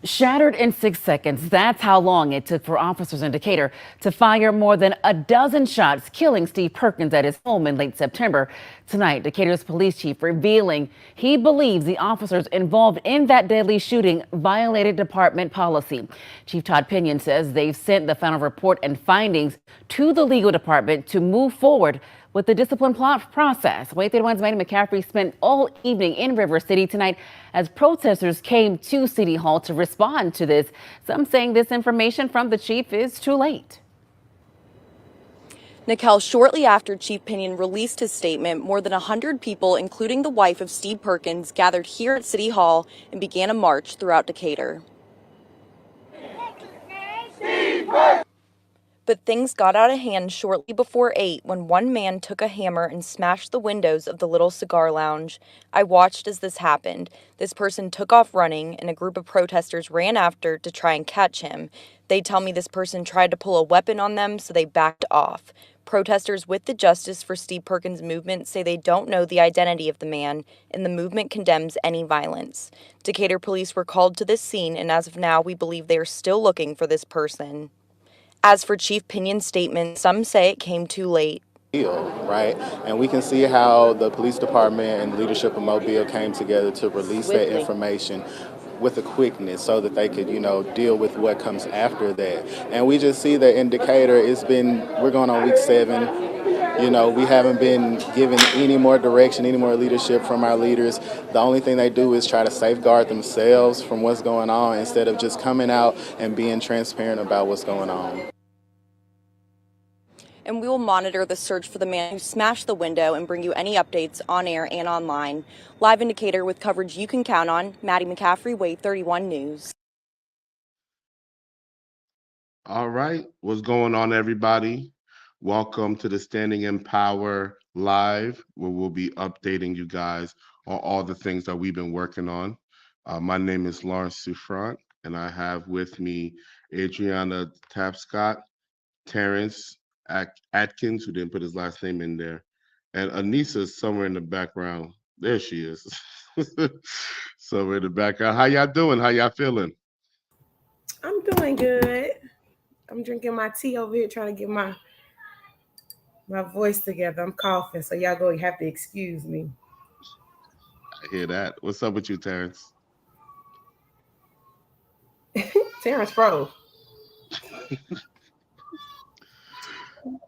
Shattered in 6 seconds. That's how long it took for officers in Decatur to fire more than a dozen shots, killing Steve Perkins at his home in late September. Tonight, Decatur's police chief revealing he believes the officers involved in that deadly shooting violated department policy. Chief Todd Pinion says they've sent the final report and findings to the legal department to move forward with the discipline process. Wait 31's Manny McCaffrey spent all evening in River City tonight as protesters came to City Hall to respond to this. Some saying this information from the chief is too late. Nikel, shortly after Chief Pinion released his statement, more than 100 people, including the wife of Steve Perkins, gathered here at City Hall and began a march throughout Decatur. But things got out of hand shortly before 8 when one man took a hammer and smashed the windows of the Little Cigar Lounge. I watched as this happened. This person took off running, and a group of protesters ran after to try and catch him. They tell me this person tried to pull a weapon on them, so they backed off. Protesters with the Justice for Steve Perkins movement say they don't know the identity of the man, and the movement condemns any violence. Decatur police were called to this scene, and as of now, we believe they are still looking for this person. As for Chief Pinion's statement, some say it came too late. Right, and we can see how the police department and leadership of Mobile came together to release that information with a quickness so that they could, deal with what comes after that. And we just see that in Decatur, we're going on week 7. We haven't been given any more direction, any more leadership from our leaders. The only thing they do is try to safeguard themselves from what's going on instead of just coming out and being transparent about what's going on. And we will monitor the search for the man who smashed the window and bring you any updates on air and online. Live in Decatur with coverage you can count on. Maddie McCaffrey, Wave 31 News. All right, what's going on, everybody? Welcome to the Standing in Power Live, where we'll be updating you guys on all the things that we've been working on. My name is Lawrence Souffrant, and I have with me Adriana Tapscott, Terrence Atkins, who didn't put his last name in there, and Anissa somewhere in the background. There she is. Somewhere in the background. How y'all doing? How y'all feeling? I'm doing good. I'm drinking my tea over here, trying to get my voice together. I'm coughing, so y'all go. You have to excuse me. I hear that. What's up with you, Terrence? Terrence froze.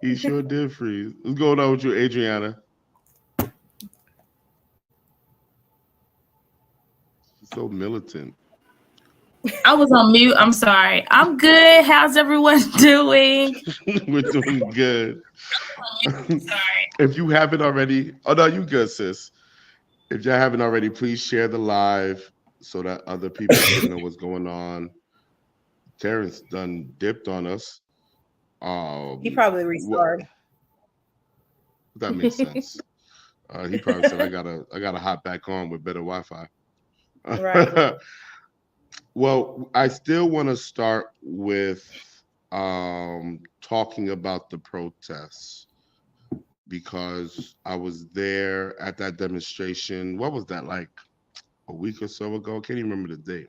He sure did freeze. What's going on with you, Adriana? She's so militant. I was on mute. I'm sorry. I'm good. How's everyone doing? We're doing good. Sorry. If you haven't already, oh no, you good, sis. If y'all haven't already, please share the live so that other people can know what's going on. Terrence done dipped on us. He probably restarted. That makes sense. He probably said, "I gotta hop back on with better Wi-Fi." Right. Well, I still want to start with talking about the protests because I was there at that demonstration. What was that, like a week or so ago? I can't even remember the date.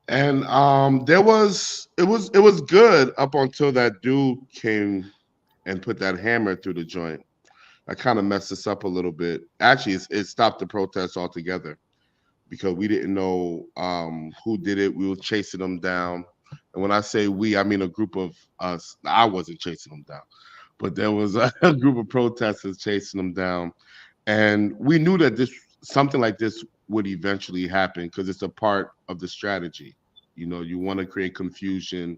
And it was good up until that dude came and put that hammer through the joint. That kind of messed us up a little bit. Actually, it stopped the protests altogether because we didn't know who did it. We were chasing them down. And when I say we, I mean a group of us. I wasn't chasing them down, but there was a group of protesters chasing them down. And we knew that something like this would eventually happen because it's a part of the strategy. You want to create confusion.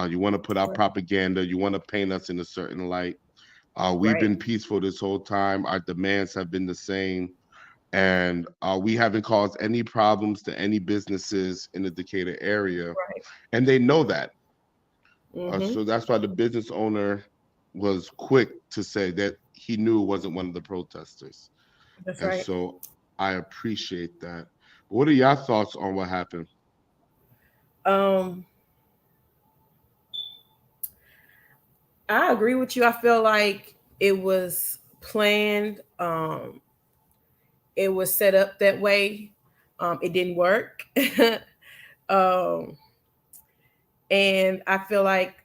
You want to put out propaganda. You want to paint us in a certain light. We've been peaceful this whole time. Our demands have been the same. And we haven't caused any problems to any businesses in the Decatur area. Right. And they know that. Mm-hmm. So that's why the business owner was quick to say that he knew it wasn't one of the protesters. That's and right. So I appreciate that. What are your thoughts on what happened? I agree with you. I feel like it was planned. It was set up that way. It didn't work. Um, and I feel like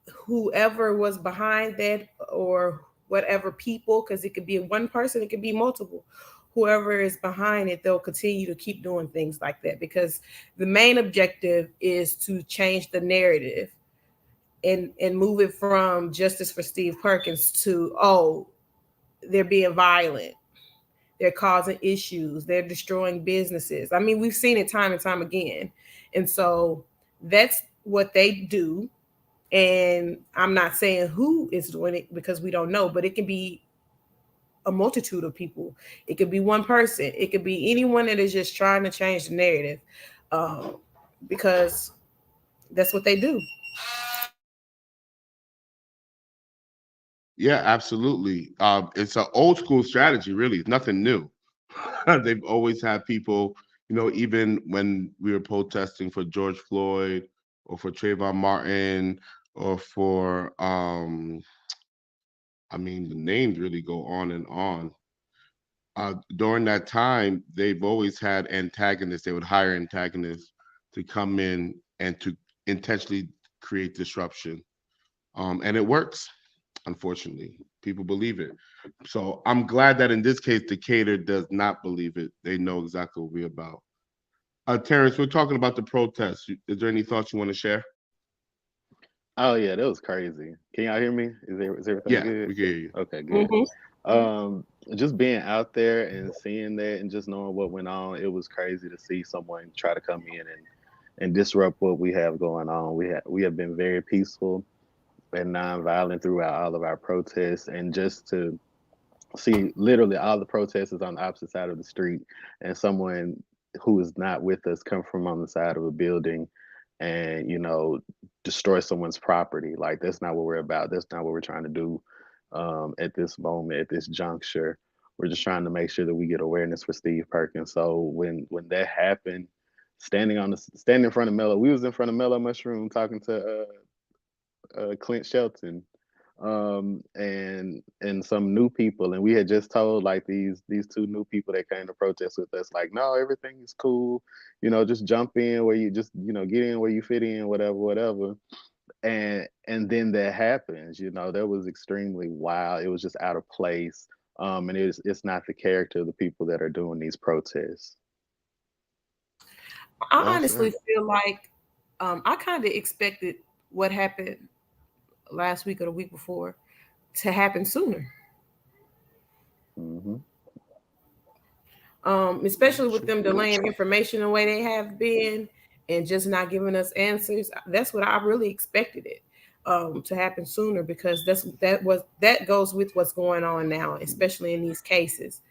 whoever was behind that, or whatever people, because it could be one person, it could be multiple, whoever is behind it, they'll continue to keep doing things like that, because the main objective is to change the narrative and move it from justice for Steve Perkins to, oh, they're being violent, they're causing issues, they're destroying businesses. I mean, we've seen it time and time again. And so that's what they do. And I'm not saying who is doing it because we don't know, but it can be a multitude of people. It could be one person. It could be anyone that is just trying to change the narrative, because that's what they do. Yeah, absolutely. It's an old school strategy, really. It's nothing new. They've always had people, even when we were protesting for George Floyd or for Trayvon Martin or for, I mean, the names really go on and on. During that time, they've always had antagonists. They would hire antagonists to come in and to intentionally create disruption. And it works, unfortunately. People believe it. So I'm glad that in this case, Decatur does not believe it. They know exactly what we're about. Terrence, we're talking about the protests. Is there any thoughts you want to share? Oh yeah, that was crazy. Can y'all hear me? Is everything Yeah, good? we can hear you. Okay, good. Mm-hmm. Just being out there and seeing that and just knowing what went on, it was crazy to see someone try to come in and disrupt what we have going on. We have been very peaceful and nonviolent throughout all of our protests, and just to see literally all the protesters on the opposite side of the street and someone who is not with us come from on the side of a building and destroy someone's property. Like, that's not what we're about. That's not what we're trying to do at this moment, at this juncture. We're just trying to make sure that we get awareness for Steve Perkins. So when that happened, standing in front of Mellow, we was in front of Mellow Mushroom talking to Clint Shelton, and some new people, and we had just told like these two new people that came to protest with us, like, no, everything is cool, just jump in where you just get in where you fit in, whatever. And then that happens. That was extremely wild. It was just out of place. And it's not the character of the people that are doing these protests. I Well honestly said. feel like I kind of expected what happened last week or the week before to happen sooner. Hmm. Especially with True. them delaying information the way they have been and just not giving us answers. That's what I really expected it to happen sooner, because that goes with what's going on now, especially in these cases.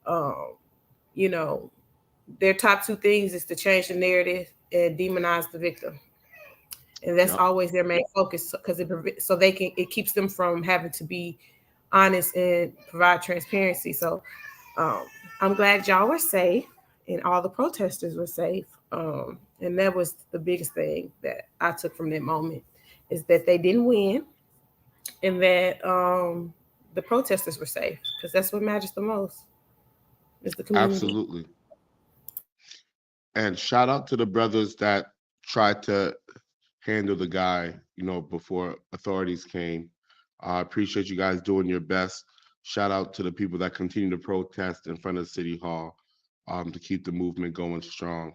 Um, you know, their top two things is to change the narrative and demonize the victim, and that's Yep. always their main focus, because so it keeps them from having to be honest and provide transparency. So um, I'm glad y'all were safe and all the protesters were safe. And that was the biggest thing that I took from that moment, is that they didn't win, and that the protesters were safe, because that's what matters the most, is the community. Absolutely. And shout out to the brothers that tried to handle the guy, before authorities came. I appreciate you guys doing your best. Shout out to the people that continue to protest in front of City Hall, to keep the movement going strong.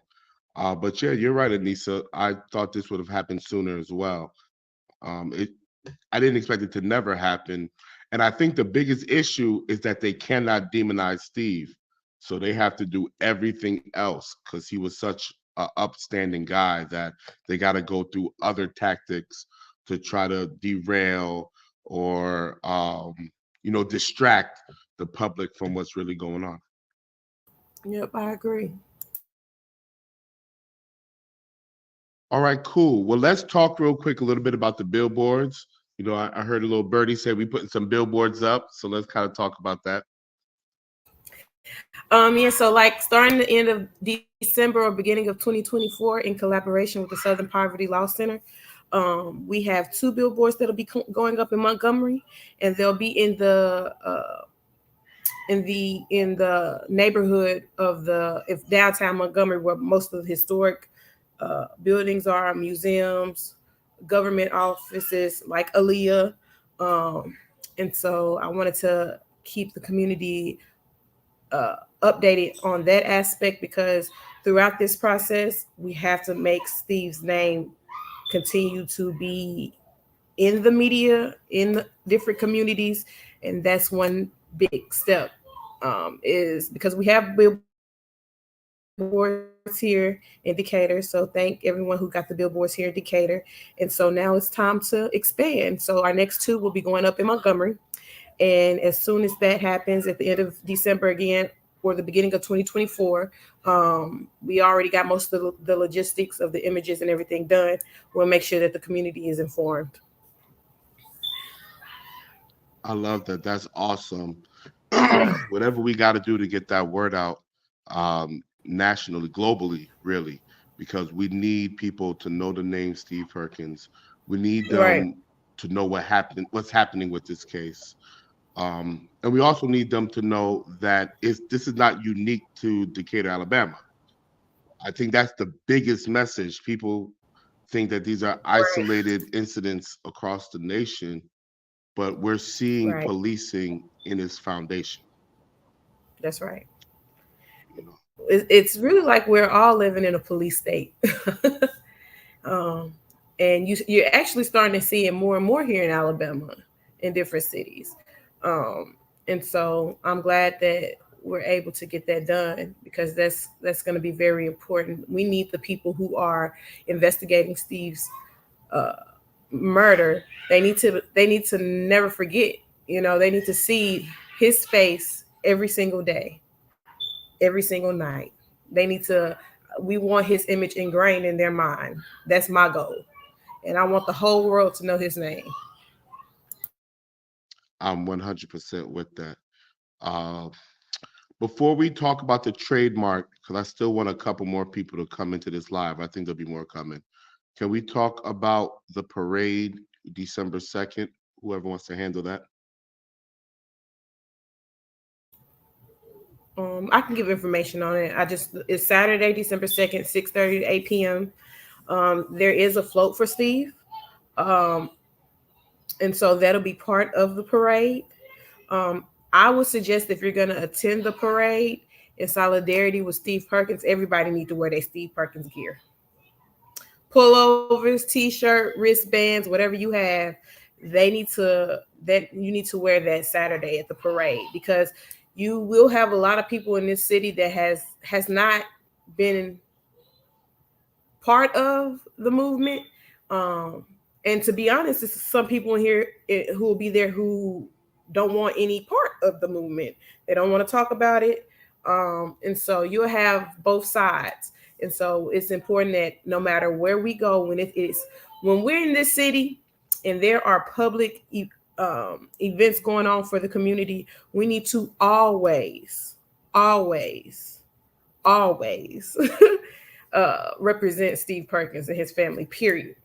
But yeah, you're right, Anissa. I thought this would have happened sooner as well. It I didn't expect it to never happen. And I think the biggest issue is that they cannot demonize Steve. So they have to do everything else because he was such a upstanding guy that they got to go through other tactics to try to derail or distract the public from what's really going on. Yep, I agree. All right, cool. Well, let's talk real quick a little bit about the billboards. I heard a little birdie say we putting some billboards up, so let's kind of talk about that. Yeah, so like starting the end of December or beginning of 2024, in collaboration with the Southern Poverty Law Center, we have two billboards that'll be going up in Montgomery, and they'll be in the neighborhood of the downtown Montgomery, where most of the historic buildings are, museums, government offices like Aaliyah. Um, and so I wanted to keep the community updated on that aspect because throughout this process, we have to make Steve's name continue to be in the media, in the different communities. And that's one big step is because we have billboards here in Decatur. So thank everyone who got the billboards here in Decatur. And so now it's time to expand. So our next two will be going up in Montgomery. And as soon as that happens at the end of December again, or the beginning of 2024, we already got most of the logistics of the images and everything done. We'll make sure that the community is informed. I love that. That's awesome. Whatever we got to do to get that word out, nationally, globally, really, because we need people to know the name Steve Perkins. We need Right, them to know what's happening with this case. And we also need them to know that this is not unique to Decatur, Alabama. I think that's the biggest message. People think that these are right, isolated incidents across the nation, but we're seeing right. policing in its foundation. That's right. You know, It's really like we're all living in a police state. um, and you're actually starting to see it more and more here in Alabama in different cities. Um, and so I'm glad that we're able to get that done because that's going to be very important. We need the people who are investigating Steve's uh, murder. They need to never forget. They need to see his face every single day, every single night. They need to. We want his image ingrained in their mind. That's my goal, and I want the whole world to know his name. I'm 100% with that. Uh, Before we talk about the trademark, because I still want a couple more people to come into this live, I think there'll be more coming. Can we talk about the parade December 2nd? Whoever wants to handle that. I can give information on it. It's Saturday, December 2nd, 6:30 to 8 p.m. There is a float for Steve, um, and so that'll be part of the parade. Um, I would suggest if you're going to attend the parade in solidarity with Steve Perkins, everybody need to wear their Steve Perkins gear. Pullovers, t-shirt, wristbands, whatever you have, you need to wear that Saturday at the parade because you will have a lot of people in this city that has not been part of the movement. Um, and to be honest, there's some people in here who will be there who don't want any part of the movement. They don't want to talk about it. And so you'll have both sides. And so it's important that no matter where we go, when we're in this city and there are public events going on for the community, we need to always, always represent Steve Perkins and his family, period.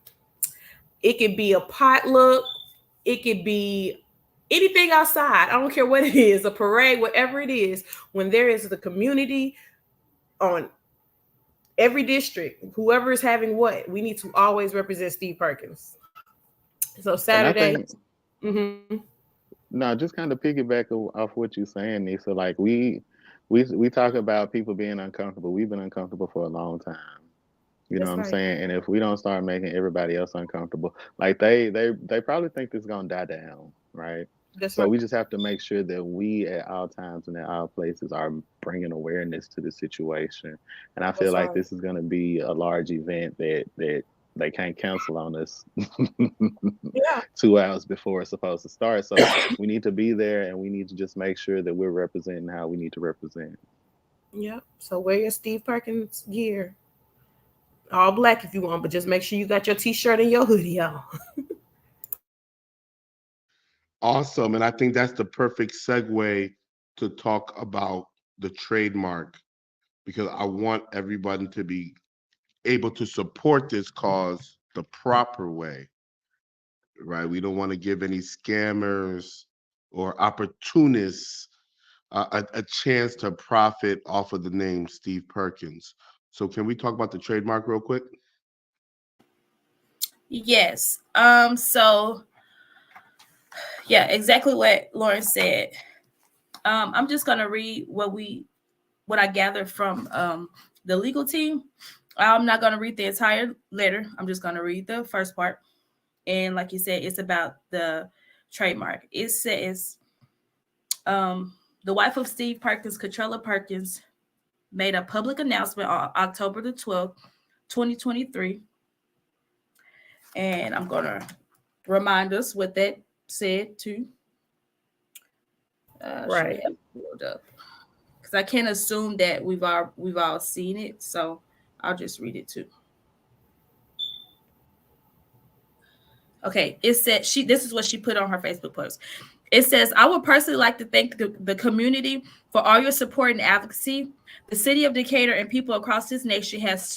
It could be a potluck, it could be anything outside. I don't care what it is, a parade, whatever it is. When there is the community on every district, whoever is having what, we need to always represent Steve Perkins. So And I Saturday, think mm-hmm, no, just kind of piggyback off what you're saying, Nisa. Like we talk about people being uncomfortable. We've been uncomfortable for a long time. You know what that's I'm right. saying? And if we don't start making everybody else uncomfortable, like they probably think this is gonna die down, right? That's So right. we just have to make sure that we at all times and at all places are bringing awareness to the situation. And I feel That's like right. this is gonna be a large event that they can't cancel on us Yeah. 2 hours before it's supposed to start. So we need to be there and we need to just make sure that we're representing how we need to represent. Yeah. So wear your Steve Perkins gear. All black if you want, but just make sure you got your t-shirt and your hoodie on. Awesome. And I think that's the perfect segue to talk about the trademark because I want everybody to be able to support this cause the proper way, right? We don't want to give any scammers or opportunists a chance to profit off of the name Steve Perkins. So, can we talk about the trademark real quick? Yes. So yeah, exactly what Lauren said. I'm just gonna read what I gathered from the legal team. I'm not gonna read the entire letter. I'm just gonna read the first part. And like you said, it's about the trademark. It says, the wife of Steve Perkins, Catrella Perkins, made a public announcement on October the 12th, 2023. And I'm gonna remind us what that said too. Should Right. have it pulled up because I can't assume that we've all seen it, so I'll just read it too. Okay, it said this is what she put on her Facebook post. It says, I would personally like to thank the community for all your support and advocacy. The city of Decatur and people across this nation has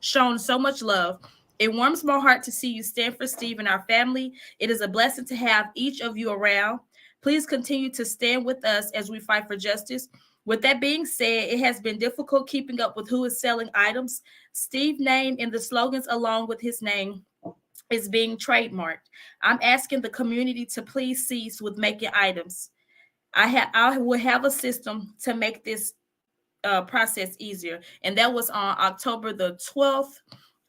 shown so much love. It warms my heart to see you stand for Steve and our family. It is a blessing to have each of you around. Please continue to stand with us as we fight for justice. With that being said, it has been difficult keeping up with who is selling items. Steve's name and the slogans along with his name is being trademarked. I'm asking the community to please cease with making items. I will have a system to make this process easier. And that was on October the 12th.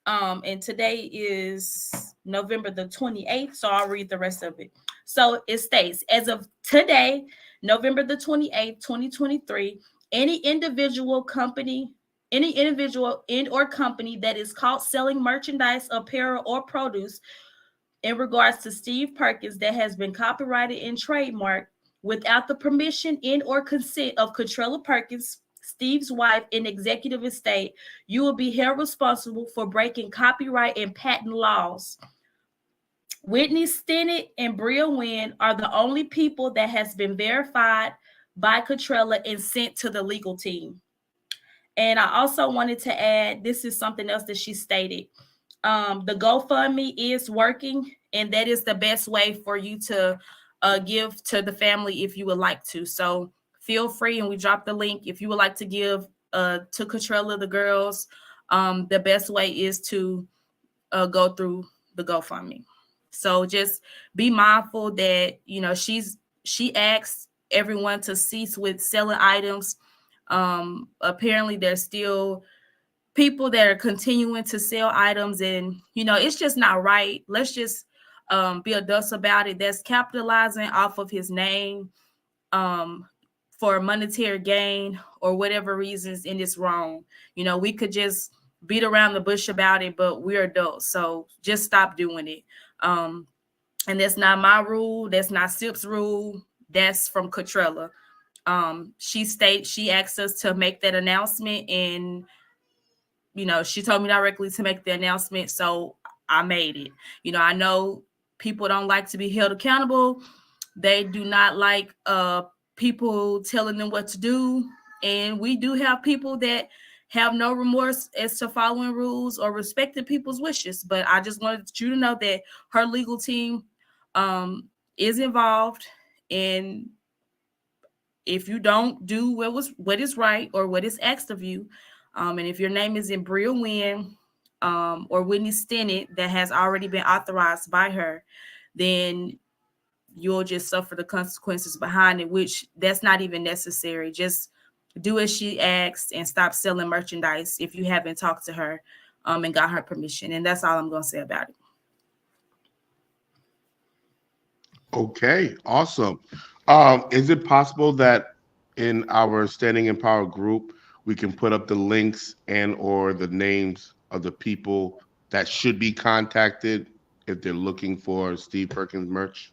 And today is November the 28th. So I'll read the rest of it. So it states, as of today, November the 28th, 2023, any individual and or company that is caught selling merchandise, apparel, or produce in regards to Steve Perkins that has been copyrighted and trademarked without the permission and or consent of Catrella Perkins, Steve's wife, and executive estate, you will be held responsible for breaking copyright and patent laws. Whitney Stennett and Bria Wynn are the only people that has been verified by Catrella and sent to the legal team. And I also wanted to add, this is something else that she stated. The GoFundMe is working, and that is the best way for you to give to the family if you would like to. So feel free, and we dropped the link. If you would like to give to Catrella, the girls, the best way is to go through the GoFundMe. So just be mindful that, she asked everyone to cease with selling items. Apparently there's still people that are continuing to sell items, and it's just not right. Let's just be adults about it. That's capitalizing off of his name for monetary gain or whatever reasons, and it's wrong. We could just beat around the bush about it, but we're adults, so just stop doing it. And that's not my rule. That's not SIP's rule. That's from Catrella. She asked us to make that announcement, and she told me directly to make the announcement, so I made it. I know people don't like to be held accountable. They do not like people telling them what to do, and we do have people that have no remorse as to following rules or respecting people's wishes. But I just wanted you to know that her legal team is involved, and if you don't do what is right or what is asked of you, and if your name is in Bria Wynn or Whitney Stennett that has already been authorized by her, then you'll just suffer the consequences behind it, which that's not even necessary. Just do as she asked and stop selling merchandise if you haven't talked to her and got her permission. And that's all I'm going to say about it. Okay, awesome. Is it possible that in our Standing in Power group, we can put up the links and or the names of the people that should be contacted if they're looking for Steve Perkins merch?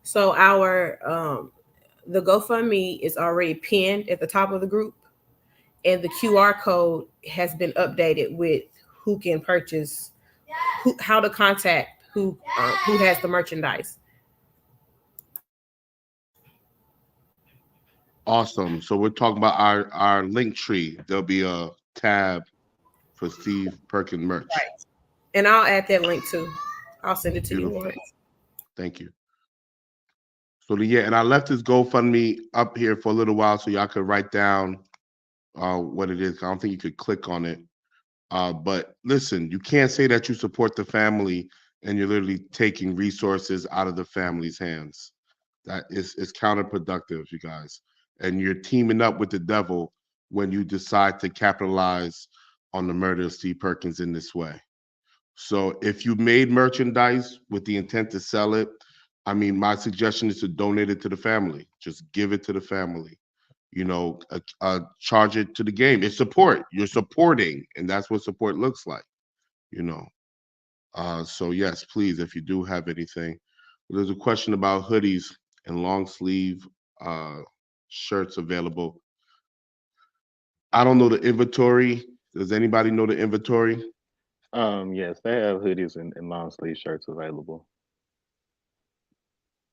So the GoFundMe is already pinned at the top of the group, and the QR code has been updated with who can purchase, how to contact who has the merchandise. Awesome. So we're talking about our link tree. There'll be a tab for Steve Perkins merch. Right. And I'll add that link too. I'll send it to Beautiful. you. Thank you. So yeah, and I left this GoFundMe up here for a little while so y'all could write down what it is. I don't think you could click on it. But listen, you can't say that you support the family and you're literally taking resources out of the family's hands. That is counterproductive, you guys. And you're teaming up with the devil when you decide to capitalize on the murder of Steve Perkins in this way. So if you made merchandise with the intent to sell it, I mean, my suggestion is to donate it to the family. Just give it to the family. Charge it to the game. It's support. You're supporting, and that's what support looks like. You know. So yes, please, if you do have anything, there's a question about hoodies and long sleeve uh, shirts available. I don't know the inventory. Does anybody know the inventory? Yes, they have hoodies and long sleeve shirts available.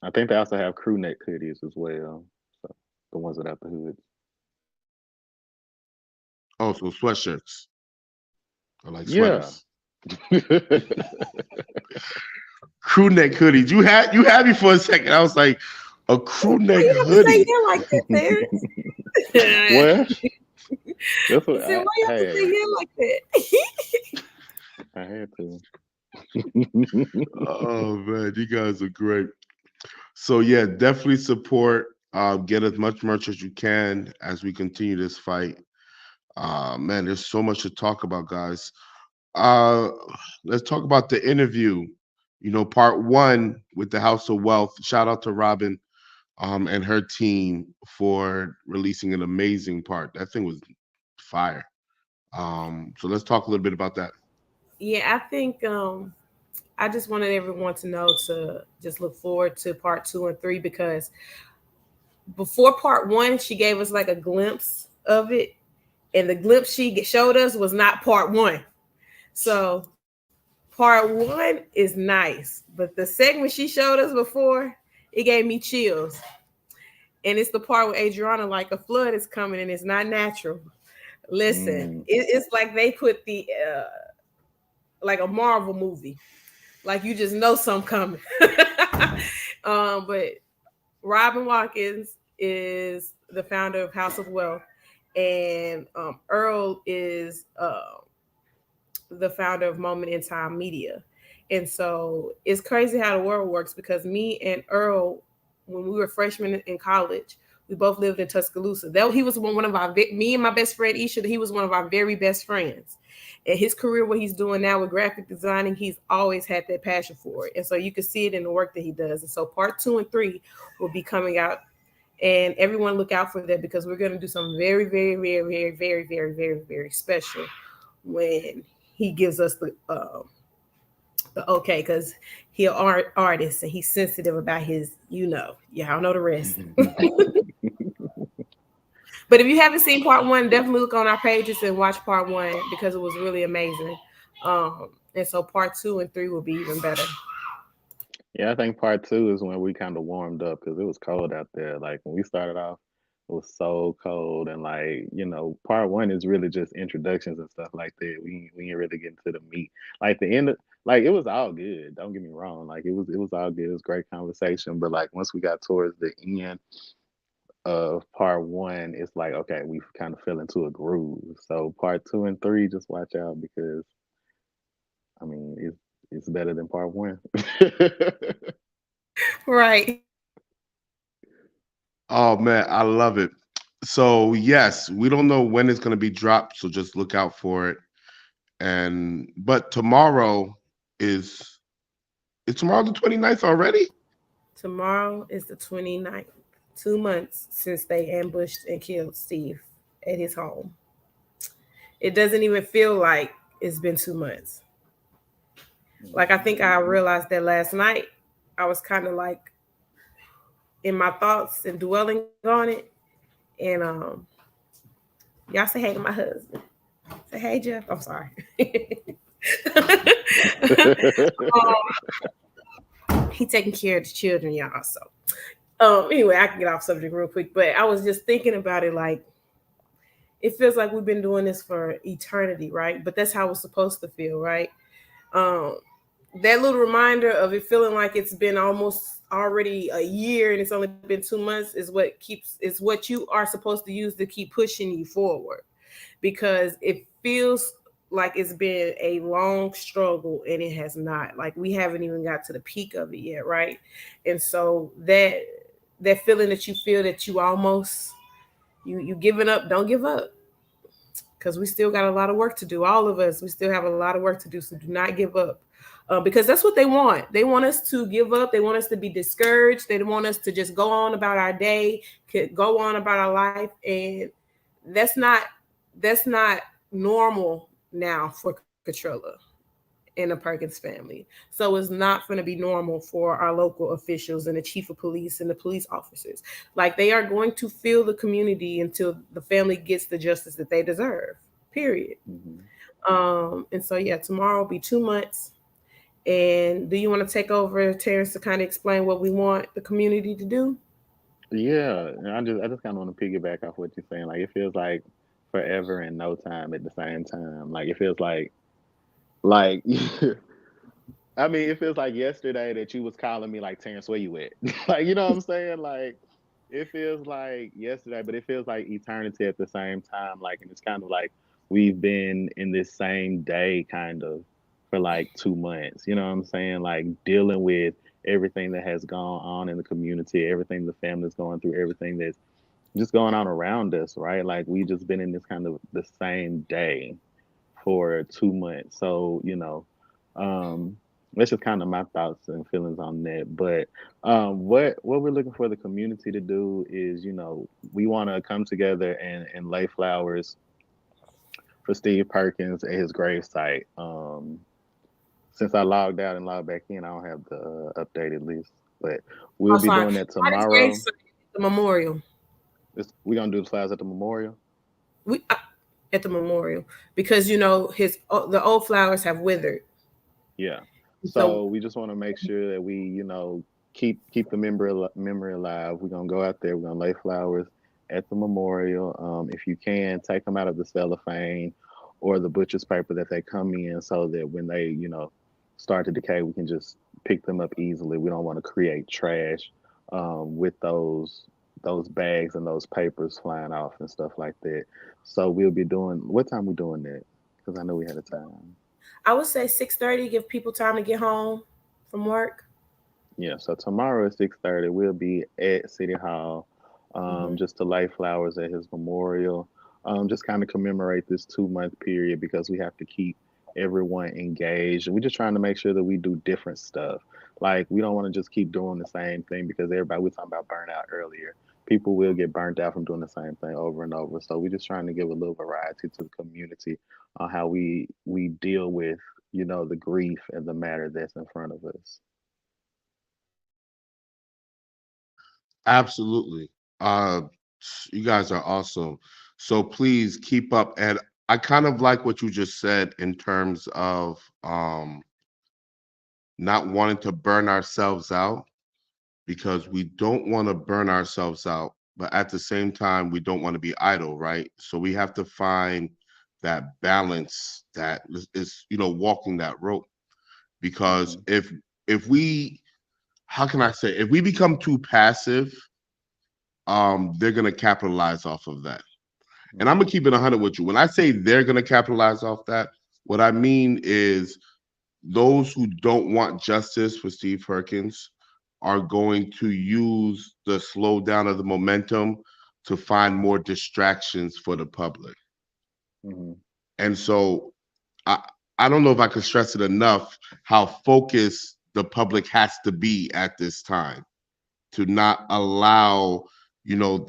I think they also have crew neck hoodies as well. So the ones without the hoods. Oh, so sweatshirts or like Yeah. sweaters. Crew neck hoodies. You had me for a second. I was like, a crew neck You have to say hoodie. yeah like that, Terrence. Well, that's I what said, why you have to say hey, yeah like that? I had to. Oh man, you guys are great. So yeah, definitely support. Get as much merch as you can as we continue this fight. Man, there's so much to talk about, guys. Uh, let's talk about the interview. Part one with the House of Wealth. Shout out to Robin, and her team for releasing an amazing part. That thing was fire. So let's talk a little bit about that. Yeah, I think I just wanted everyone to know to just look forward to part 2 and 3, because before part 1, she gave us like a glimpse of it, and the glimpse she showed us was not part 1. So part 1 is nice, but the segment she showed us before, it gave me chills. And it's the part where Adriana, like, a flood is coming and it's not natural. Listen, it's like they put the like a Marvel movie, like you just know something coming. But Robin Watkins is the founder of House of Wealth, and Earl is the founder of Moment in Time Media. And so it's crazy how the world works, because me and Earl, when we were freshmen in college, we both lived in Tuscaloosa. He was one of our, me and my best friend Isha, he was one of our very best friends. And his career, what he's doing now with graphic designing, he's always had that passion for it. And so you can see it in the work that he does. And so part 2 and 3 will be coming out. And everyone look out for that, because we're going to do something very, very, very, very, very, very, very, very special when he gives us the okay, because he's an artist and he's sensitive about his, y'all know the rest. But if you haven't seen part 1, definitely look on our pages and watch part 1, because it was really amazing. And so part 2 and 3 will be even better. Yeah, I think part 2 is when we kind of warmed up because it was cold out there. Like when we started off, it was so cold, and part 1 is really just introductions and stuff like that. We ain't really getting to the meat. Like the end, like it was all good. Don't get me wrong. Like it was all good. It was great conversation. But like once we got towards the end of part 1, it's like okay, we kind of fell into a groove. So part 2 and 3, just watch out because I mean it's better than part 1. Right. Oh man, I love it. So yes, we don't know when it's going to be dropped, so just look out for it. But tomorrow is tomorrow the 29th already? Tomorrow is the 29th. 2 months since they ambushed and killed Steve at his home. It doesn't even feel like it's been 2 months. Like, I think I realized that last night. I was kind of like in my thoughts and dwelling on it. And y'all say hey to my husband. Say hey, Jeff. I'm sorry. He taking care of the children, y'all. So anyway, I can get off subject real quick. But I was just thinking about it, like, it feels like we've been doing this for eternity, right? But that's how it's supposed to feel, right? That little reminder of it feeling like it's been almost already a year and it's only been 2 months is what you are supposed to use to keep pushing you forward, because it feels like it's been a long struggle, and it has not. Like we haven't even got to the peak of it yet, right? And so that feeling that you feel that you almost you giving up, don't give up, because we still got a lot of work to do. All of us, we still have a lot of work to do. So do not give up, because that's what they want. They want us to give up. They want us to be discouraged. They want us to just go on about our day, go on about our life, and that's not that's not normal now for Katrilla in the Perkins family. So it's not going to be normal for our local officials and the chief of police and the police officers. Like they are going to feel the community until the family gets the justice that they deserve. Period. And so yeah, tomorrow will be 2 months. And do you want to take over, Terrence, to kind of explain what we want the community to do? Yeah, and I just kind of want to piggyback off what you're saying. Like it feels like forever and no time at the same time. Like it feels like I mean, it feels like yesterday that you was calling me like, Terrence, where you at? Like, you know what I'm saying? Like it feels like yesterday, but it feels like eternity at the same time. Like, and it's kind of like we've been in this same day kind of for like 2 months. You know what I'm saying? Like dealing with everything that has gone on in the community, everything the family's going through, everything that's just going on around us, right? Like we just been in this kind of the same day for 2 months. So, that's just kind of my thoughts and feelings on that. But what we're looking for the community to do is, we want to come together and lay flowers for Steve Perkins at his gravesite. Since I logged out and logged back in, I don't have the updated list, but we'll Oh, be sorry. doing that Not his grave, tomorrow. the memorial. We're gonna do the flowers at the memorial. We At the memorial, because his the old flowers have withered. Yeah. So So we just want to make sure that we, keep the memory alive. We're gonna go out there. We're gonna lay flowers at the memorial. If you can, take them out of the cellophane or the butcher's paper that they come in, so that when they, start to decay, we can just pick them up easily. We don't want to create trash with those bags and those papers flying off and stuff like that. So we'll be doing. What time we doing that? Because I know we had a time. I would say 6:30, give people time to get home from work. Yeah, so tomorrow at 6:30, we'll be at City Hall, Hmm. just to lay flowers at his memorial, just kind of commemorate this 2 month period because we have to keep everyone engaged. We're just trying to make sure that we do different stuff. Like we don't want to just keep doing the same thing because everybody we talking about burnout earlier. People will get burnt out from doing the same thing over and over. So we're just trying to give a little variety to the community on how we deal with, the grief and the matter that's in front of us. Absolutely. Uh, you guys are awesome. So please keep up. And I kind of like what you just said in terms of not wanting to burn ourselves out, because we don't want to burn ourselves out, but at the same time, we don't want to be idle, right? So we have to find that balance that is, walking that rope. Because Hmm. if we, how can I say, if we become too passive, they're gonna capitalize off of that. And I'm gonna Hmm. keep it 100 with you. When I say they're gonna capitalize off that, what I mean is those who don't want justice for Steve Perkins are going to use the slowdown of the momentum to find more distractions for the public. Hmm. And so I I don't know if I can stress it enough how focused the public has to be at this time to not allow,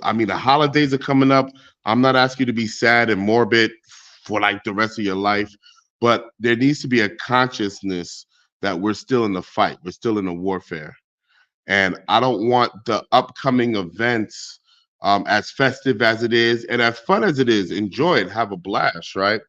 I mean, the holidays are coming up. I'm not asking you to be sad and morbid for like the rest of your life, but there needs to be a consciousness that we're still in the fight, we're still in the warfare. And I don't want the upcoming events, as festive as it is and as fun as it is, enjoy it, have a blast, right?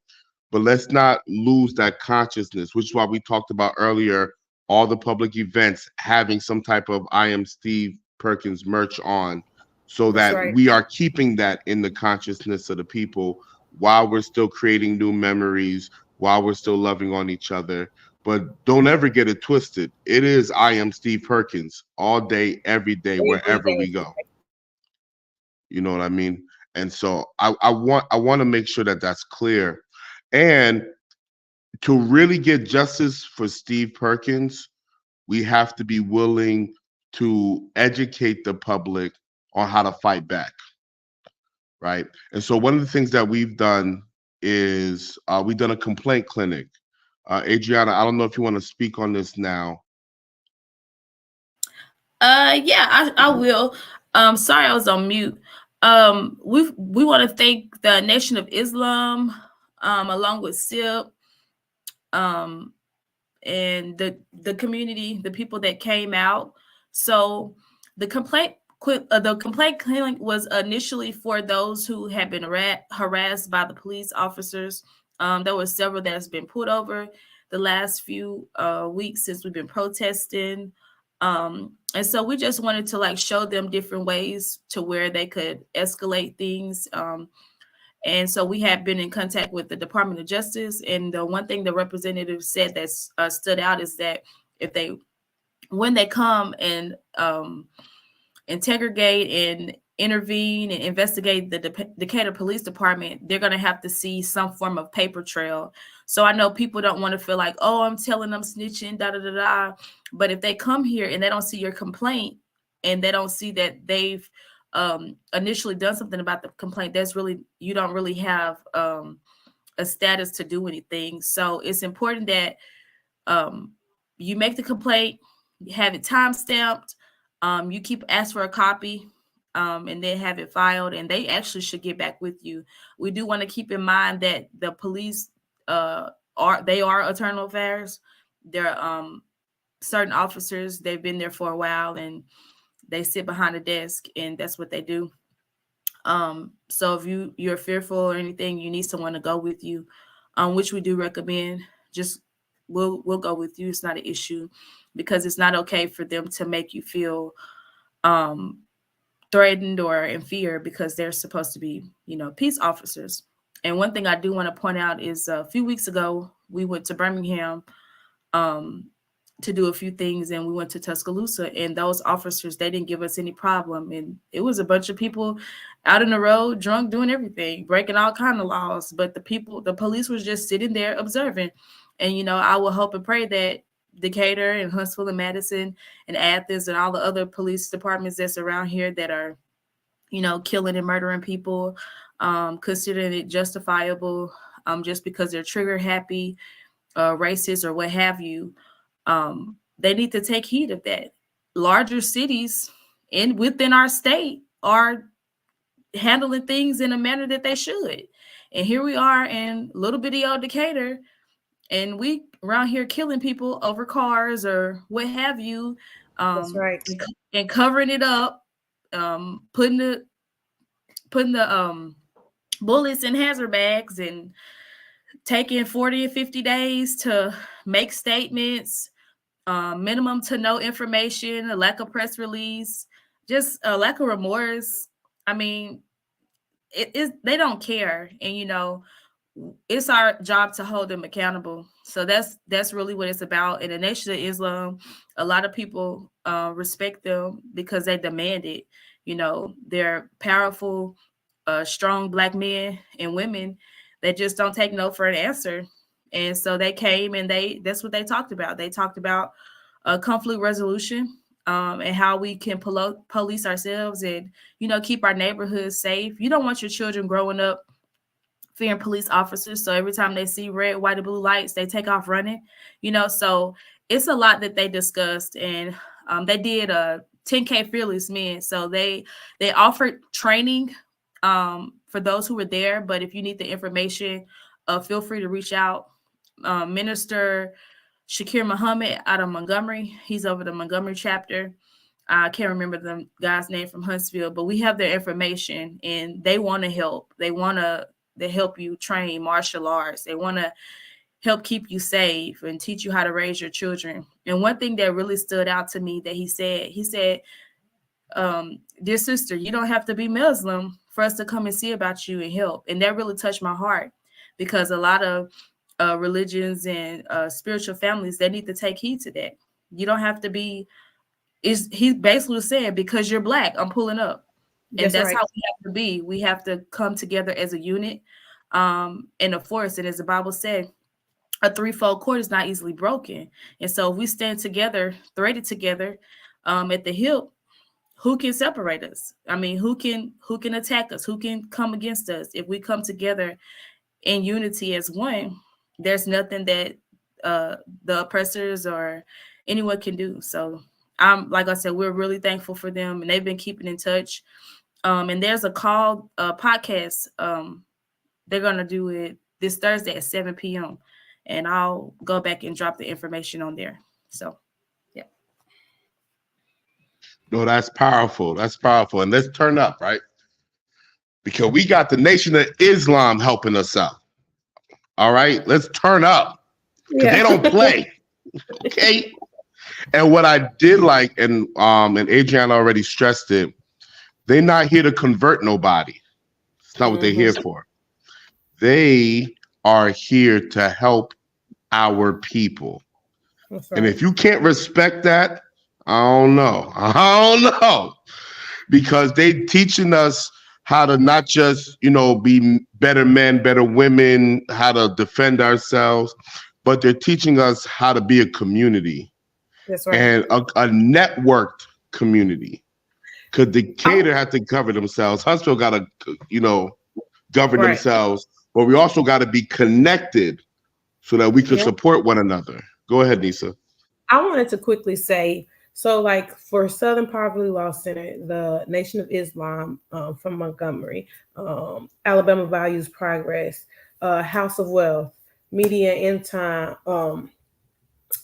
But let's not lose that consciousness, which is why we talked about earlier all the public events having some type of I am Steve Perkins merch on, so That's that right. we are keeping that in the consciousness of the people while we're still creating new memories, while we're still loving on each other. But don't ever get it twisted. It is I am Steve Perkins all day, every day, Every wherever day. we go. You know what I mean? And so I want to make sure that that's clear. And to really get justice for Steve Perkins, we have to be willing to educate the public on how to fight back, right? And so one of the things that we've done is we've done a complaint clinic. Adriana, I don't know if you want to speak on this now. Yeah, I will. Sorry, I was on mute. We want to thank the Nation of Islam, along with SIP, um, and the community, the people that came out. So the complaint clinic was initially for those who had been harassed by the police officers. There were several that has been put over the last few weeks since we've been protesting. And so we just wanted to like show them different ways to where they could escalate things. And so we have been in contact with the Department of Justice. And the one thing the representative said that stood out is that when they come and interrogate and intervene and investigate the Decatur Police Department, they're going to have to see some form of paper trail. So I know people don't want to feel like, oh, I'm telling them snitching, da da da da. But if they come here and they don't see your complaint and they don't see that they've initially done something about the complaint, you don't really have a status to do anything. So it's important that you make the complaint, you have it time stamped, you ask for a copy, and then have it filed, and they actually should get back with you. We do want to keep in mind that the police are internal affairs. They're certain officers, they've been there for a while and they sit behind a desk and that's what they do. So if you're fearful or anything, you need someone to go with you, which we do recommend. Just we'll go with you. It's not an issue because it's not okay for them to make you feel threatened or in fear because they're supposed to be, peace officers. And one thing I do want to point out is a few weeks ago, we went to Birmingham to do a few things, and we went to Tuscaloosa, and those officers, they didn't give us any problem. And it was a bunch of people out in the road, drunk, doing everything, breaking all kinds of laws. But the police was just sitting there observing. And, I will hope and pray that Decatur and Huntsville and Madison and Athens and all the other police departments that's around here that are, killing and murdering people, considering it justifiable just because they're trigger happy, racist or what have you. They need to take heed of that. Larger cities within our state are handling things in a manner that they should. And here we are in little bitty old Decatur, and we around here killing people over cars or what have you. That's right. And covering it up, putting the bullets in hazard bags and taking 40 or 50 days to make statements, minimum to no information, a lack of press release, just a lack of remorse. I mean, they don't care. And, it's our job to hold them accountable. So that's really what it's about. In the Nation of Islam, a lot of people respect them because they demand it. They're powerful, strong Black men and women that just don't take no for an answer. And so they came and that's what they talked about. They talked about conflict resolution and how we can police ourselves and, keep our neighborhoods safe. You don't want your children growing up fearing police officers. So every time they see red, white, and blue lights, they take off running, so it's a lot that they discussed. And they did a 10K Fearless Men. So they offered training for those who were there. But if you need the information, feel free to reach out. Minister Shakir Muhammad out of Montgomery. He's over the Montgomery chapter. I can't remember the guy's name from Huntsville, but we have their information and they want to help. They help you train martial arts. They want to help keep you safe and teach you how to raise your children. And one thing that really stood out to me that he said, dear sister, you don't have to be Muslim for us to come and see about you and help. And that really touched my heart because a lot of religions and spiritual families, they need to take heed to that. You don't have to be, he basically said, because you're Black, I'm pulling up. And that's right. How we have to be. We have to come together as a unit in a force. And as the Bible said, a threefold cord is not easily broken. And so if we stand together, threaded together at the hip, who can separate us? I mean, who can attack us? Who can come against us? If we come together in unity as one, there's nothing that the oppressors or anyone can do. So like I said, we're really thankful for them, and they've been keeping in touch. And there's a podcast. They're gonna do it this Thursday at 7 p.m. And I'll go back and drop the information on there. So, yeah. No, that's powerful. That's powerful. And let's turn up, right? Because we got the Nation of Islam helping us out. All right, let's turn up. Because they don't play. Okay. And what I did like, and Adriana already stressed it, they're not here to convert nobody. It's not what they're here for. They are here to help our people. That's right. And if you can't respect that, I don't know. Because they teaching us how to not just, be better men, better women, how to defend ourselves, but they're teaching us how to be a community. That's right. And a networked community. Because Decatur had to cover themselves. Huntsville got to, govern themselves. But we also got to be connected so that we can support one another. Go ahead, Nisa. I wanted to quickly say, so like for Southern Poverty Law Center, the Nation of Islam from Montgomery, Alabama Values Progress, House of Wealth, Media in Time, A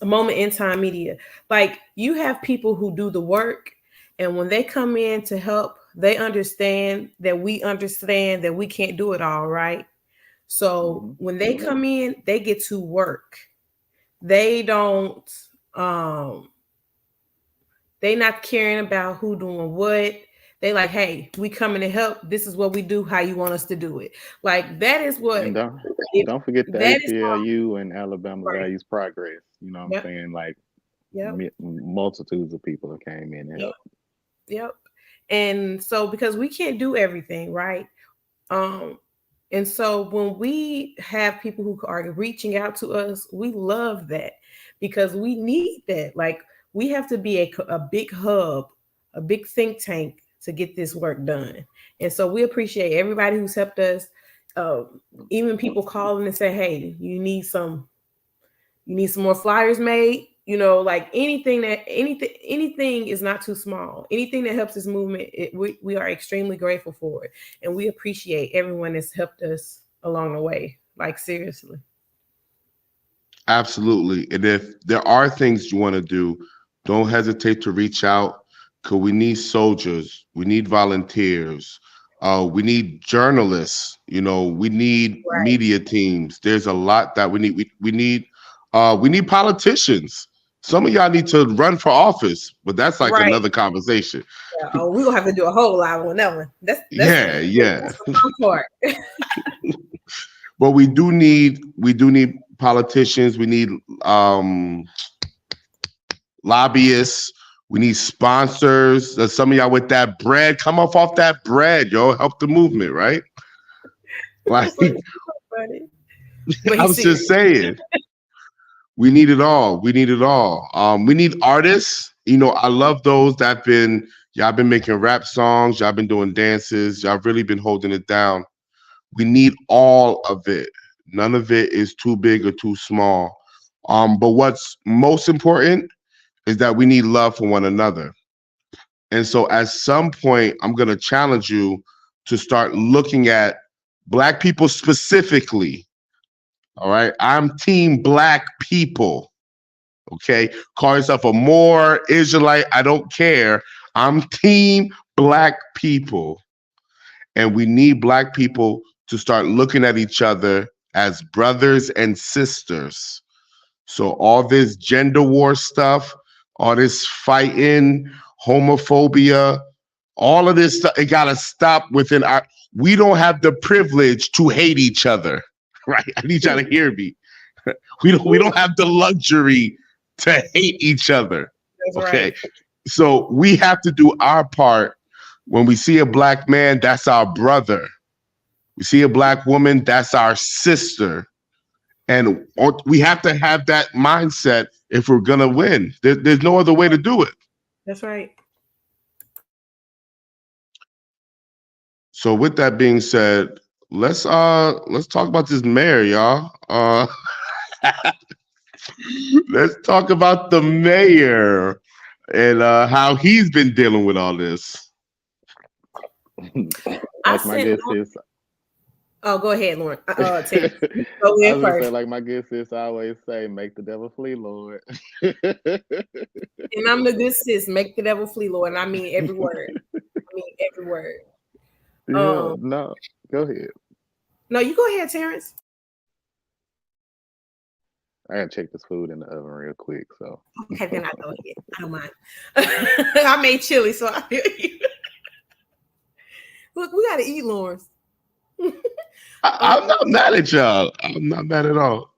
Moment in Time Media. Like, you have people who do the work, and when they come in to help, they understand that we can't do it all, right? So when they come in, they get to work. They don't, they not caring about who doing what. They like, hey, we coming to help. This is what we do. How you want us to do it? Like, that is what. And don't forget the ACLU and Alabama Values Progress. You know what I'm saying? Like, multitudes of people that came in and helped. Yep. And so, because we can't do everything, right? And so when we have people who are reaching out to us, we love that, because we need that. Like, we have to be a big hub, a big think tank to get this work done. And so we appreciate everybody who's helped us. Even people calling and say, hey, you need some more flyers made. Like anything is not too small. Anything that helps this movement, we are extremely grateful for it. And we appreciate everyone that's helped us along the way. Like, seriously. Absolutely. And if there are things you want to do, don't hesitate to reach out, because we need soldiers. We need volunteers. We need journalists. We need media teams. There's a lot that we need. We need politicians. Some of y'all need to run for office, but that's like another conversation. Yeah. Oh, we're gonna have to do a whole lot on that one. That's yeah. That's the fun part. But we do need politicians. We need lobbyists. We need sponsors. Some of y'all with that bread, come off that bread, yo. Help the movement, right? Like, I was just saying. We need it all. We need it all. We need artists. I love those y'all been making rap songs. Y'all been doing dances. Y'all really been holding it down. We need all of it. None of it is too big or too small. But what's most important is that we need love for one another. And so at some point, I'm going to challenge you to start looking at Black people specifically. All right. I'm team Black people. Okay. Call yourself a Moor, Israelite. I don't care. I'm team Black people. And we need Black people to start looking at each other as brothers and sisters. So all this gender war stuff, all this fighting, homophobia, all of this stuff, it got to stop within we don't have the privilege to hate each other. Right. I need y'all to hear me. We don't have the luxury to hate each other. That's okay. Right. So we have to do our part. When we see a Black man, that's our brother. We see a Black woman, that's our sister. And we have to have that mindset if we're gonna win. There's no other way to do it. That's right. So with that being said, let's talk about this mayor, y'all. Let's talk about the mayor and how he's been dealing with all this. Like my guess is. Oh, go ahead, Lauren. I Go was ahead gonna first. say, like my good sis always say, make the devil flee, Lord. And I'm the good sis. Make the devil flee, Lord. And I mean every word. Every word. Yeah, no, go ahead. No, you go ahead, Terrence. I gotta check this food in the oven real quick. So Okay, then I go ahead. I don't mind. I made chili, so I feel you. Look, we gotta eat, Lawrence. I'm not mad at y'all. I'm not mad at all.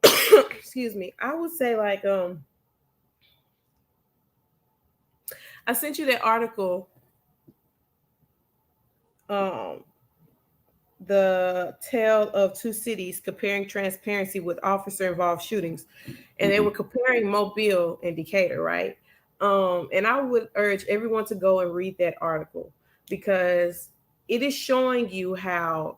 Excuse me. I would say like I sent you that article. The tale of two cities comparing transparency with officer involved shootings, and they were comparing Mobile and Decatur, right? And I would urge everyone to go and read that article because it is showing you how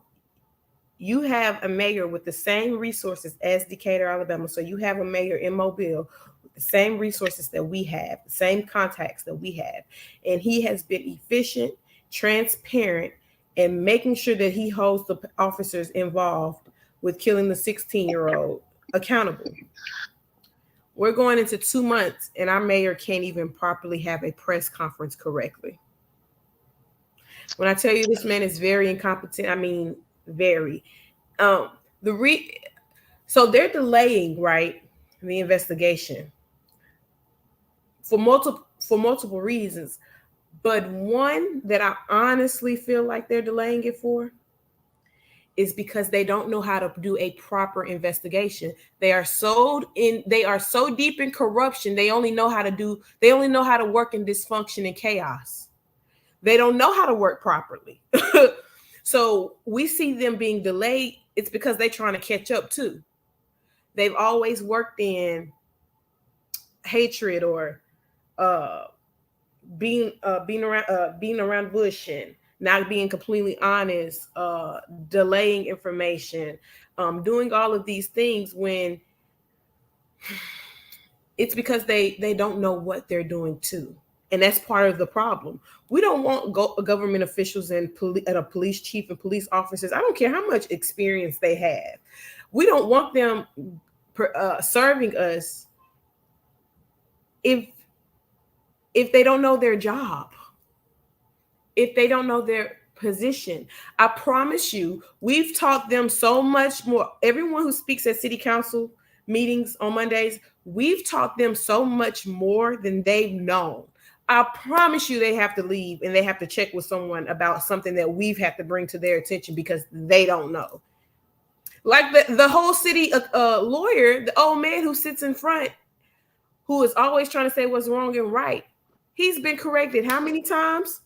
you have a mayor with the same resources as Decatur, Alabama. So you have a mayor in Mobile with the same resources that we have, the same contacts that we have, and he has been efficient, transparent, and making sure that he holds the officers involved with killing the 16-year-old accountable. We're going into 2 months, and our mayor can't even properly have a press conference correctly. When I tell you this man is very incompetent, I mean very. So they're delaying, right, the investigation for multiple reasons. But one that I honestly feel like they're delaying it for is because they don't know how to do a proper investigation. They are so deep in corruption. They only know how to work in dysfunction and chaos. They don't know how to work properly. So we see them being delayed. It's because they're trying to catch up too. They've always worked in hatred or being around Bush and not being completely honest, delaying information, doing all of these things when it's because they don't know what they're doing too. And that's part of the problem. We don't want government officials and a police chief and police officers. I don't care how much experience they have. We don't want them serving us if they don't know their job, if they don't know their position. I promise you, we've taught them so much more. Everyone who speaks at city council meetings on Mondays, we've taught them so much more than they've known. I promise you they have to leave and they have to check with someone about something that we've had to bring to their attention because they don't know. Like the whole city lawyer, the old man who sits in front, who is always trying to say what's wrong and right. He's been corrected how many times?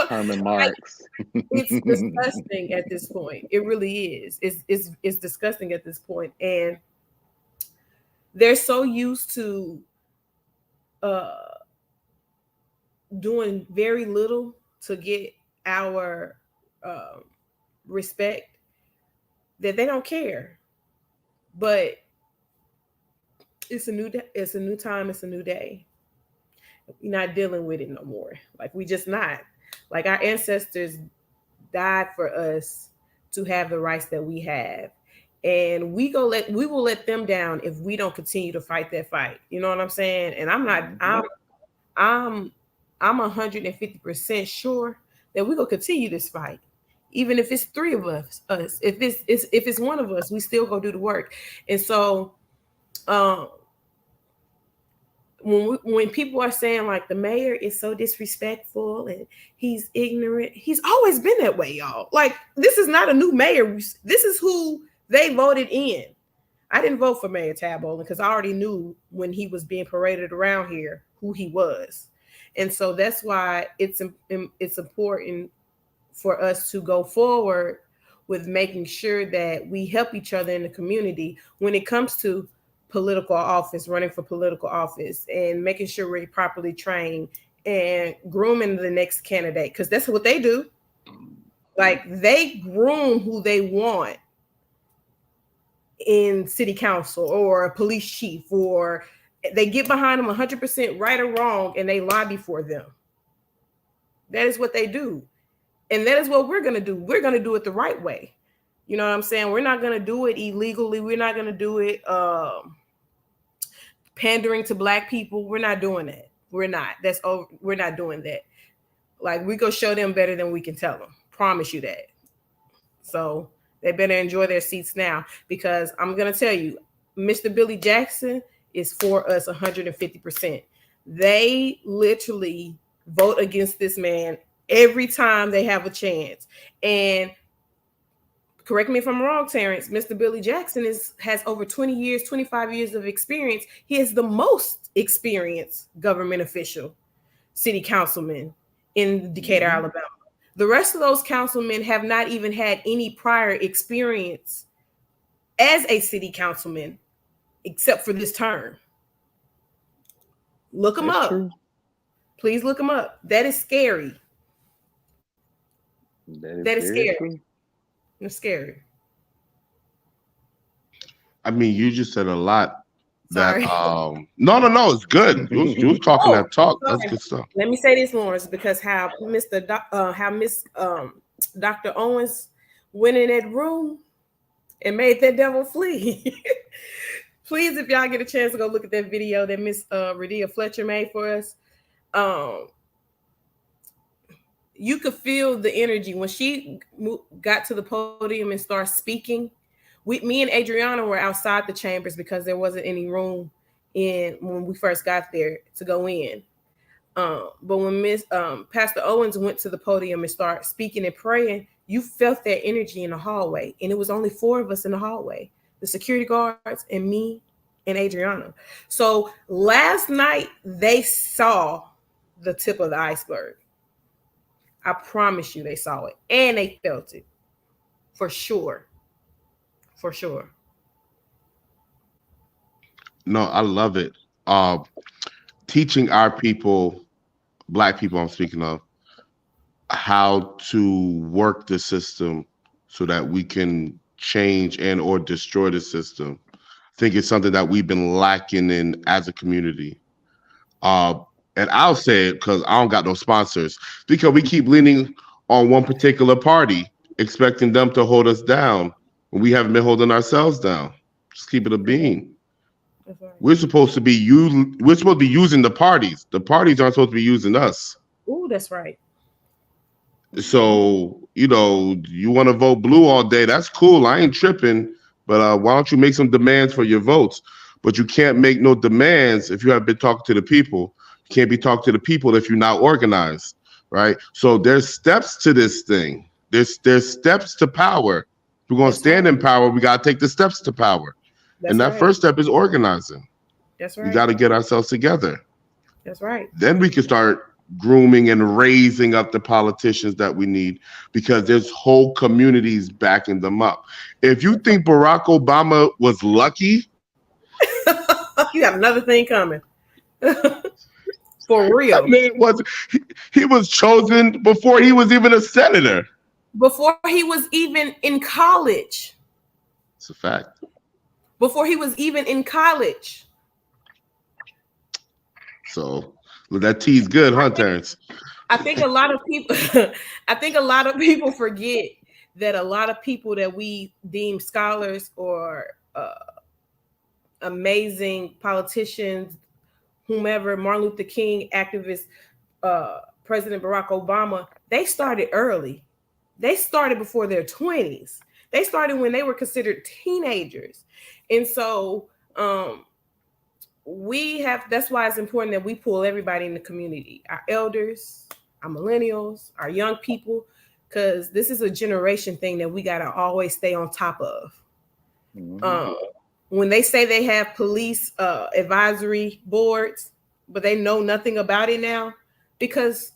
Herman Marks. It's disgusting at this point. It really is. It's disgusting at this point. And they're so used to doing very little to get our respect that they don't care. But it's a new time, it's a new day. We're not dealing with it no more. Like we just not. Like our ancestors died for us to have the rights that we have. And we will let them down if we don't continue to fight that fight. You know what I'm saying? And I'm 150% sure that we're gonna continue this fight. Even if it's three of us, if it's one of us, we still go do the work. And so when people are saying like the mayor is so disrespectful and he's ignorant, he's always been that way, y'all. Like this is not a new mayor. This is who they voted in. I didn't vote for Mayor Tab Olin because I already knew when he was being paraded around here who he was. And so that's why it's important for us to go forward with making sure that we help each other in the community when it comes to political office, running for political office, and making sure we're properly trained and grooming the next candidate, because that's what they do. Like, they groom who they want in city council or a police chief, or they get behind them 100% right or wrong, and they lobby for them. That is what they do. And that is what we're going to do. We're going to do it the right way. You know what I'm saying? We're not going to do it illegally. We're not going to do it pandering to Black people. We're not doing that. We're not. That's over. We're not doing that. Like, we go show them better than we can tell them. Promise you that. So they better enjoy their seats now, because I'm going to tell you, Mr. Billy Jackson is for us 150%. They literally vote against this man every time they have a chance. And correct me if I'm wrong, Terrence, Mr. Billy Jackson has over 20 years, 25 years of experience. He is the most experienced government official, city councilman in Decatur, Alabama. The rest of those councilmen have not even had any prior experience as a city councilman, except for this term. Look them up. True. Please look them up. That is scary. That is scary. True. It's scary. I mean, you just said a lot. Sorry. That no, it's good. You was talking that talk. Sorry. That's good stuff. Let me say this, Lawrence, because how Miss Dr. Owens went in that room and made that devil flee. Please, if y'all get a chance to go look at that video that Miss Radia Fletcher made for us, you could feel the energy when she got to the podium and started speaking. Me and Adriana were outside the chambers because there wasn't any room when we first got there to go in. But when Pastor Owens went to the podium and started speaking and praying, you felt that energy in the hallway. And it was only 4 of us in the hallway, the security guards and me and Adriana. So last night they saw the tip of the iceberg. I promise you they saw it and they felt it for sure. For sure. No, I love it. Teaching our people, Black people I'm speaking of, how to work the system so that we can change and or destroy the system. I think it's something that we've been lacking in as a community. And I'll say it because I don't got no sponsors, because we keep leaning on one particular party, expecting them to hold us down when we haven't been holding ourselves down. Just keep it a bean. Right. We're supposed to be using the parties. The parties aren't supposed to be using us. Ooh, that's right. So, you want to vote blue all day. That's cool. I ain't tripping. But why don't you make some demands for your votes? But you can't make no demands if you haven't been talking to the people. You can't be talking to the people if you're not organized, right? So there's steps to this thing. There's steps to power. If we're going to stand in power, we got to take the steps to power. That's and that first step is organizing. That's right. We got to get ourselves together. That's right. Then we can start grooming and raising up the politicians that we need, because there's whole communities backing them up. If you think Barack Obama was lucky, you have another thing coming. For real. I mean, he was chosen before he was even a senator. Before he was even in college. It's a fact. Before he was even in college. So that tea's good, huh, Terrence? I think a lot of people forget that a lot of people that we deem scholars or amazing politicians, whomever, Martin Luther King, activists, President Barack Obama, they started early. They started before their 20s. They started when they were considered teenagers. And so that's why it's important that we pull everybody in the community, our elders, our millennials, our young people, because this is a generation thing that we got to always stay on top of. Mm-hmm. When they say they have police advisory boards, but they know nothing about it now, because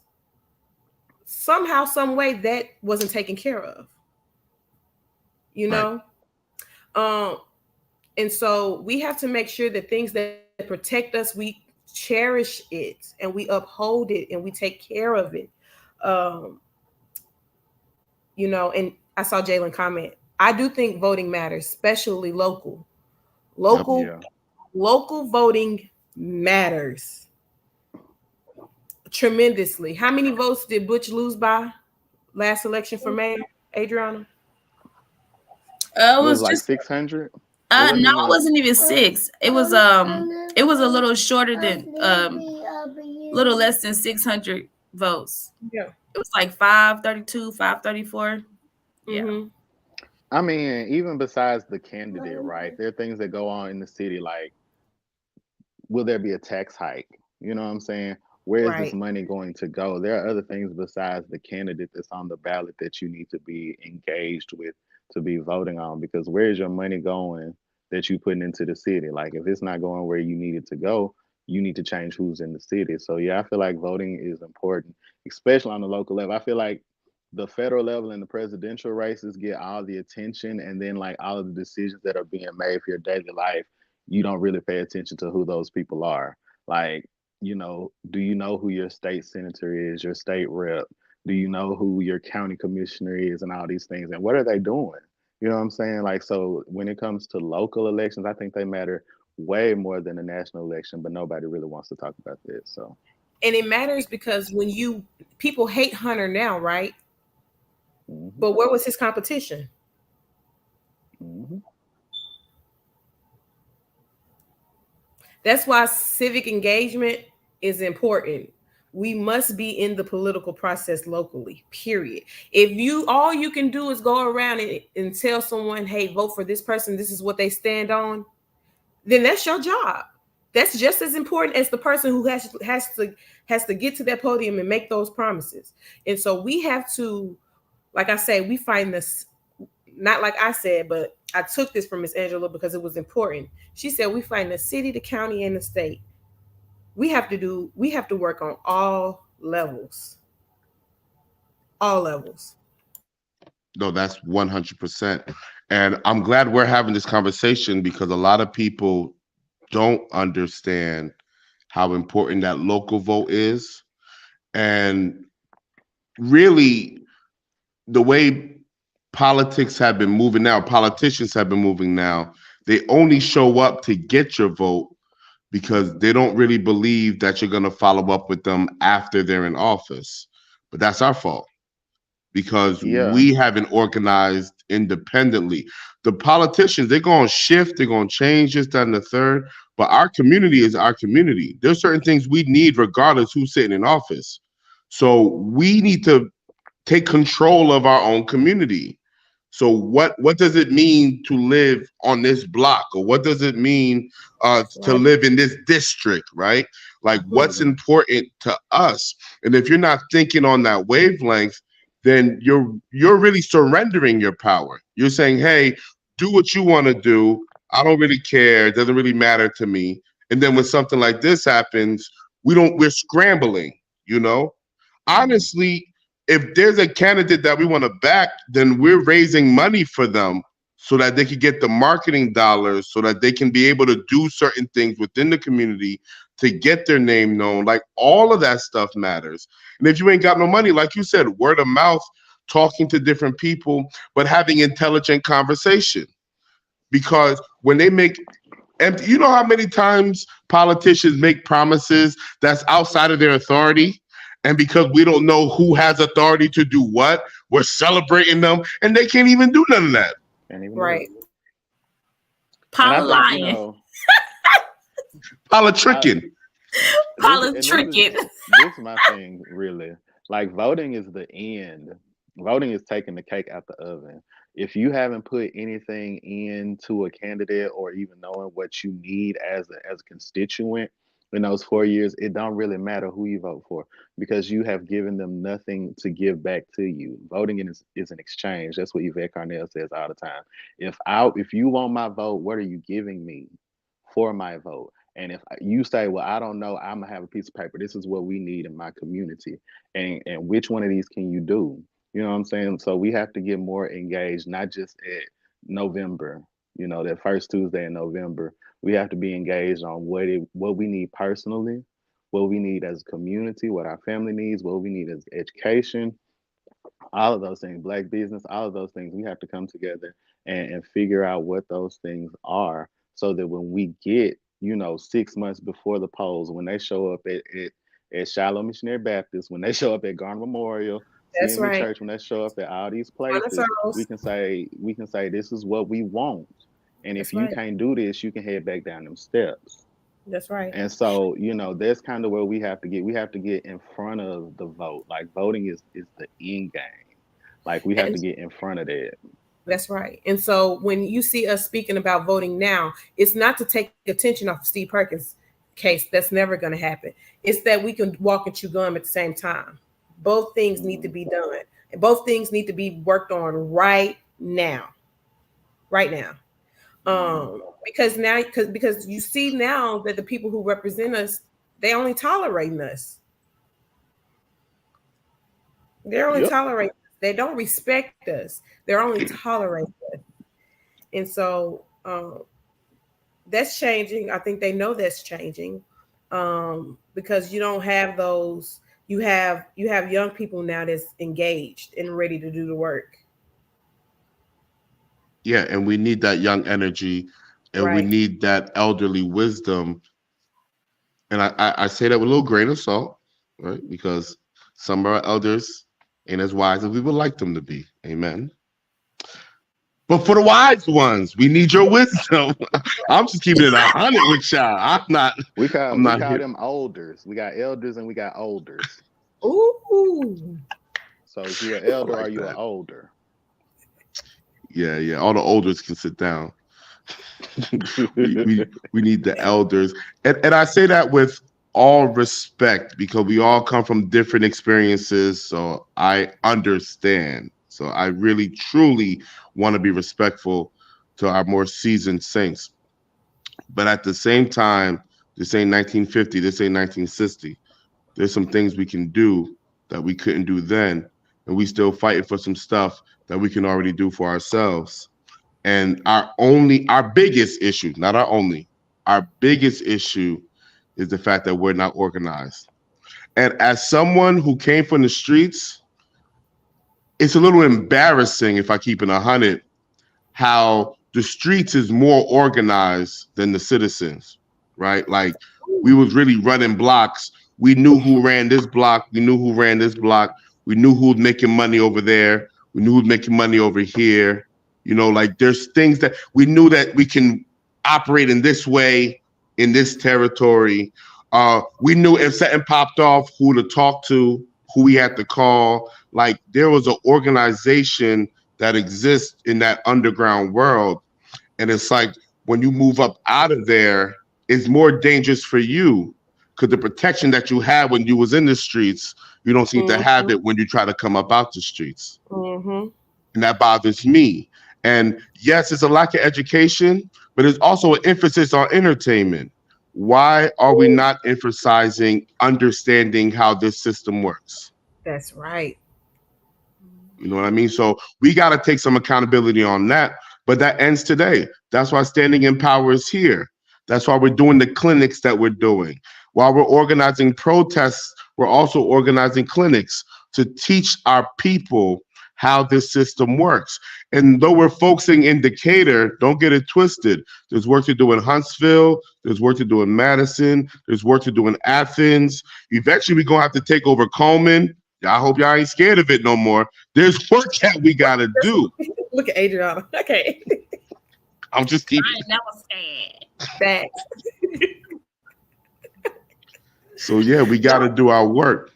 somehow, some way that wasn't taken care of. you Right. know? Um, and so we have to make sure that things that protect us, we cherish it and we uphold it and we take care of it. Um, and I saw Jalen comment. I do think voting matters, especially local. Yep. Local Yeah. local voting matters tremendously. How many votes did Butch lose by last election for mayor, Adriana? It What was was it, like just 600? It wasn't no, it even. wasn't even six. It was a little shorter than little less than 600 votes. Yeah. It was like 532, 534. Yeah. Mm-hmm. I mean, even besides the candidate, right? There are things that go on in the city, like will there be a tax hike? You know what I'm saying? Where is this Right. money going to go? There are other things besides the candidate that's on the ballot that you need to be engaged with to be voting on, because where is your money going that you putting into the city? Like if it's not going where you need it to go, you need to change who's in the city. So yeah, I feel like voting is important, especially on the local level. I feel like the federal level and the presidential races get all the attention, and then like all of the decisions that are being made for your daily life, you don't really pay attention to who those people are. Like, do you know who your state senator is, your state rep? Do you know who your county commissioner is, and all these things? And what are they doing? You know what I'm saying? Like, so when it comes to local elections, I think they matter way more than the national election, but nobody really wants to talk about that. So, And it matters because when people hate Hunter now, right? hmm But where was his competition? hmm That's why civic engagement is important. We must be in the political process locally, period. If you all you can do is go around and tell someone, hey, vote for this person, this is what they stand on, then that's your job. That's just as important as the person who has to get to that podium and make those promises. And so we have to, like I say, we find this, not like I said, but I took this from Miss Angela because it was important. She said we find the city, the county, and the state. We have to work on all levels. All levels. No, that's 100%. And I'm glad we're having this conversation because a lot of people don't understand how important that local vote is. And really, the way politics have been moving now, politicians have been moving now, they only show up to get your vote because they don't really believe that you're going to follow up with them after they're in office. But that's our fault because yeah, we haven't organized independently. The politicians, they're going to shift, they're going to change this, that, and the third. But our community is our community. There's certain things we need regardless who's sitting in office. So we need to take control of our own community. So what does it mean to live on this block, or what does it mean to Right. live in this district, right? Like what's Mhm. important to us? And if you're not thinking on that wavelength, then you're really surrendering your power. You're saying, hey, do what you want to do. I don't really care. It doesn't really matter to me. And then when something like this happens, we're scrambling, you know? hmm Honestly, if there's a candidate that we want to back, then we're raising money for them so that they can get the marketing dollars, so that they can be able to do certain things within the community to get their name known. Like all of that stuff matters. And if you ain't got no money, like you said, word of mouth, talking to different people, but having intelligent conversation. Because when they make empty, you know how many times politicians make promises that's outside of their authority? And because we don't know who has authority to do what, we're celebrating them and they can't even do none of that. can't even do it. Right. And I Paula think, lying. I Politricking. this Paula and tricking. this is my thing really. Like voting is the end. Voting is taking the cake out the oven. If you haven't put anything into a candidate or even knowing what you need as a constituent in those 4 years, it don't really matter who you vote for because you have given them nothing to give back to you. Voting is an exchange. That's what Yvette Carnell says all the time. If you want my vote, what are you giving me for my vote? And if you say, well, I don't know, I'm gonna have a piece of paper. This is what we need in my community. And which one of these can you do? You know what I'm saying? So we have to get more engaged, not just at November, that first Tuesday in November, we have to be engaged on what we need personally, what we need as a community, what our family needs, what we need as education, all of those things, black business, all of those things. We have to come together and figure out what those things are so that when we get, 6 months before the polls, when they show up at Shiloh Missionary Baptist, when they show up at Garner Memorial, That's CME right. Church, when they show up at all these Honest places, we house. can say this is what we want. And if That's you right. can't do this, you can head back down them steps. That's right. And so, that's kind of where we have to get. We have to get in front of the vote. Like voting is the end game. Like we have And to get in front of that. that's right. And so when you see us speaking about voting now, it's not to take attention off of Steve Perkins' case. That's never going to happen. It's that we can walk and chew gum at the same time. Both things need to be done. And both things need to be worked on right now. Right now. Because you see now that the people who represent us, they only tolerating us. They're only Yep. tolerating us. They don't respect us. They're only tolerating us. And so that's changing. I think they know that's changing because you don't have those. You have young people now that's engaged and ready to do the work. Yeah, and we need that young energy, and we Right. need that elderly wisdom. And I say that with a little grain of salt, right? Because some of our elders ain't as wise as we would like them to be. Amen. But for the wise ones, we need your wisdom. I'm just keeping it 100 with y'all. I'm not We call here. them olders. We got elders and we got olders. Ooh. So if you're an elder, like are you that. an older? Yeah. All the elders can sit down. we need the elders. And I say that with all respect because we all come from different experiences. So I understand. So I really, truly want to be respectful to our more seasoned saints. But at the same time, this ain't 1950, this ain't 1960. There's some things we can do that we couldn't do then. And we still fighting for some stuff that we can already do for ourselves. And our biggest issue, not our only, our biggest issue is the fact that we're not organized. And as someone who came from the streets, it's a little embarrassing if I keep it 100, how the streets is more organized than the citizens, right? Like we was really running blocks. We knew who ran this block. We knew who ran this block. We knew who was making money over there. We knew who was making money over here. Like there's things that we knew that we can operate in this way, in this territory. We knew if something popped off, who to talk to, who we had to call. Like there was an organization that exists in that underground world. And it's like when you move up out of there, it's more dangerous for you because the protection that you had when you was in the streets, you don't seem to have it when you try to come up out the streets. Mm-hmm. And that bothers me. And yes, it's a lack of education, but it's also an emphasis on entertainment. Why are we not emphasizing understanding how this system works? That's right. You know what I mean? So we got to take some accountability on that. But that ends today. That's why Standing in Power is here. That's why we're doing the clinics that we're doing. While we're organizing protests, we're also organizing clinics to teach our people how this system works. And though we're focusing in Decatur, don't get it twisted. There's work to do in Huntsville. There's work to do in Madison. There's work to do in Athens. Eventually, we're going to have to take over Coleman. I hope y'all ain't scared of it no more. There's work that we got to do. Look at Adriana. Okay. I'm just keeping. I ain't never scared. Facts. So yeah, we got to do our work.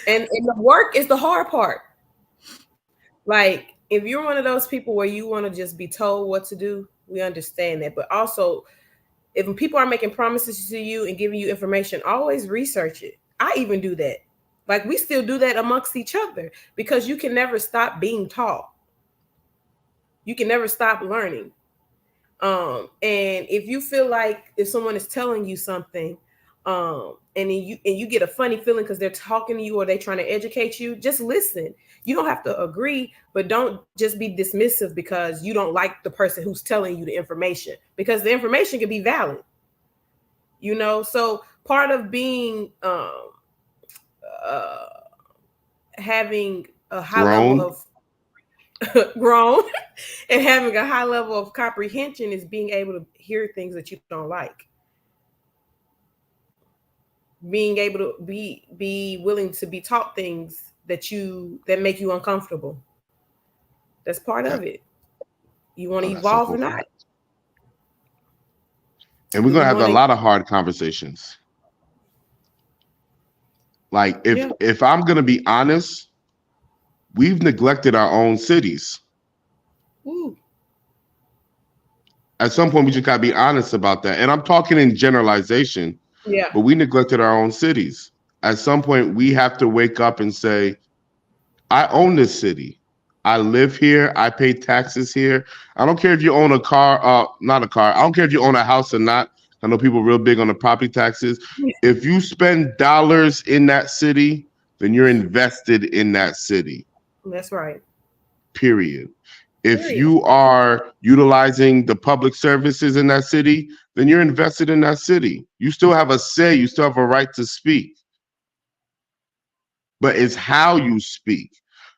And the work is the hard part. Like, if you're one of those people where you want to just be told what to do, we understand that. But also, if people are making promises to you and giving you information, always research it. I even do that. Like, we still do that amongst each other because you can never stop being taught. You can never stop learning. And if you feel like if someone is telling you something, and and you get a funny feeling because they're talking to you or they're trying to educate you, just listen. You don't have to agree, but don't just be dismissive because you don't like the person who's telling you the information, because the information can be valid. So part of being having a high level Grown. of grown and having a high level of comprehension is being able to hear things that you don't like. Being able to be willing to be taught things that make you uncomfortable. That's part of it. You want to That's a evolve or whole. not? And we're Do gonna you have a want lot of hard conversations. Like Yeah. if I'm gonna be honest, we've neglected our own cities. Ooh. At some point, we just gotta be honest about that. And I'm talking in generalization, Yeah. but we neglected our own cities. At some point, we have to wake up and say, I own this city. I live here. I pay taxes here. I don't care if you own a car, not a car. I don't care if you own a house or not. I know people are real big on the property taxes. If you spend dollars in that city, then you're invested in that city. That's right. Period. If Period. you are utilizing the public services in that city, then you're invested in that city. You still have a say. You still have a right to speak. But it's how you speak.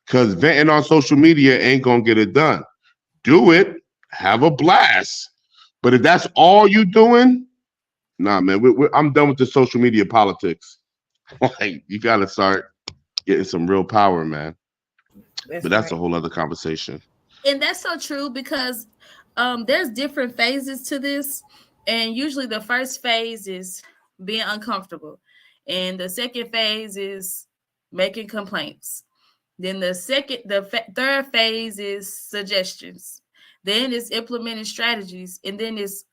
Because venting on social media ain't going to get it done. Do it. Have a blast. But if that's all you doing, nah, man, I'm done with the social media politics. Like, you got to start getting some real power, man. But that's a whole other conversation. And that's so true because there's different phases to this. And usually the first phase is being uncomfortable. And the second phase is making complaints. Then the third phase is suggestions. Then it's implementing strategies. And then it's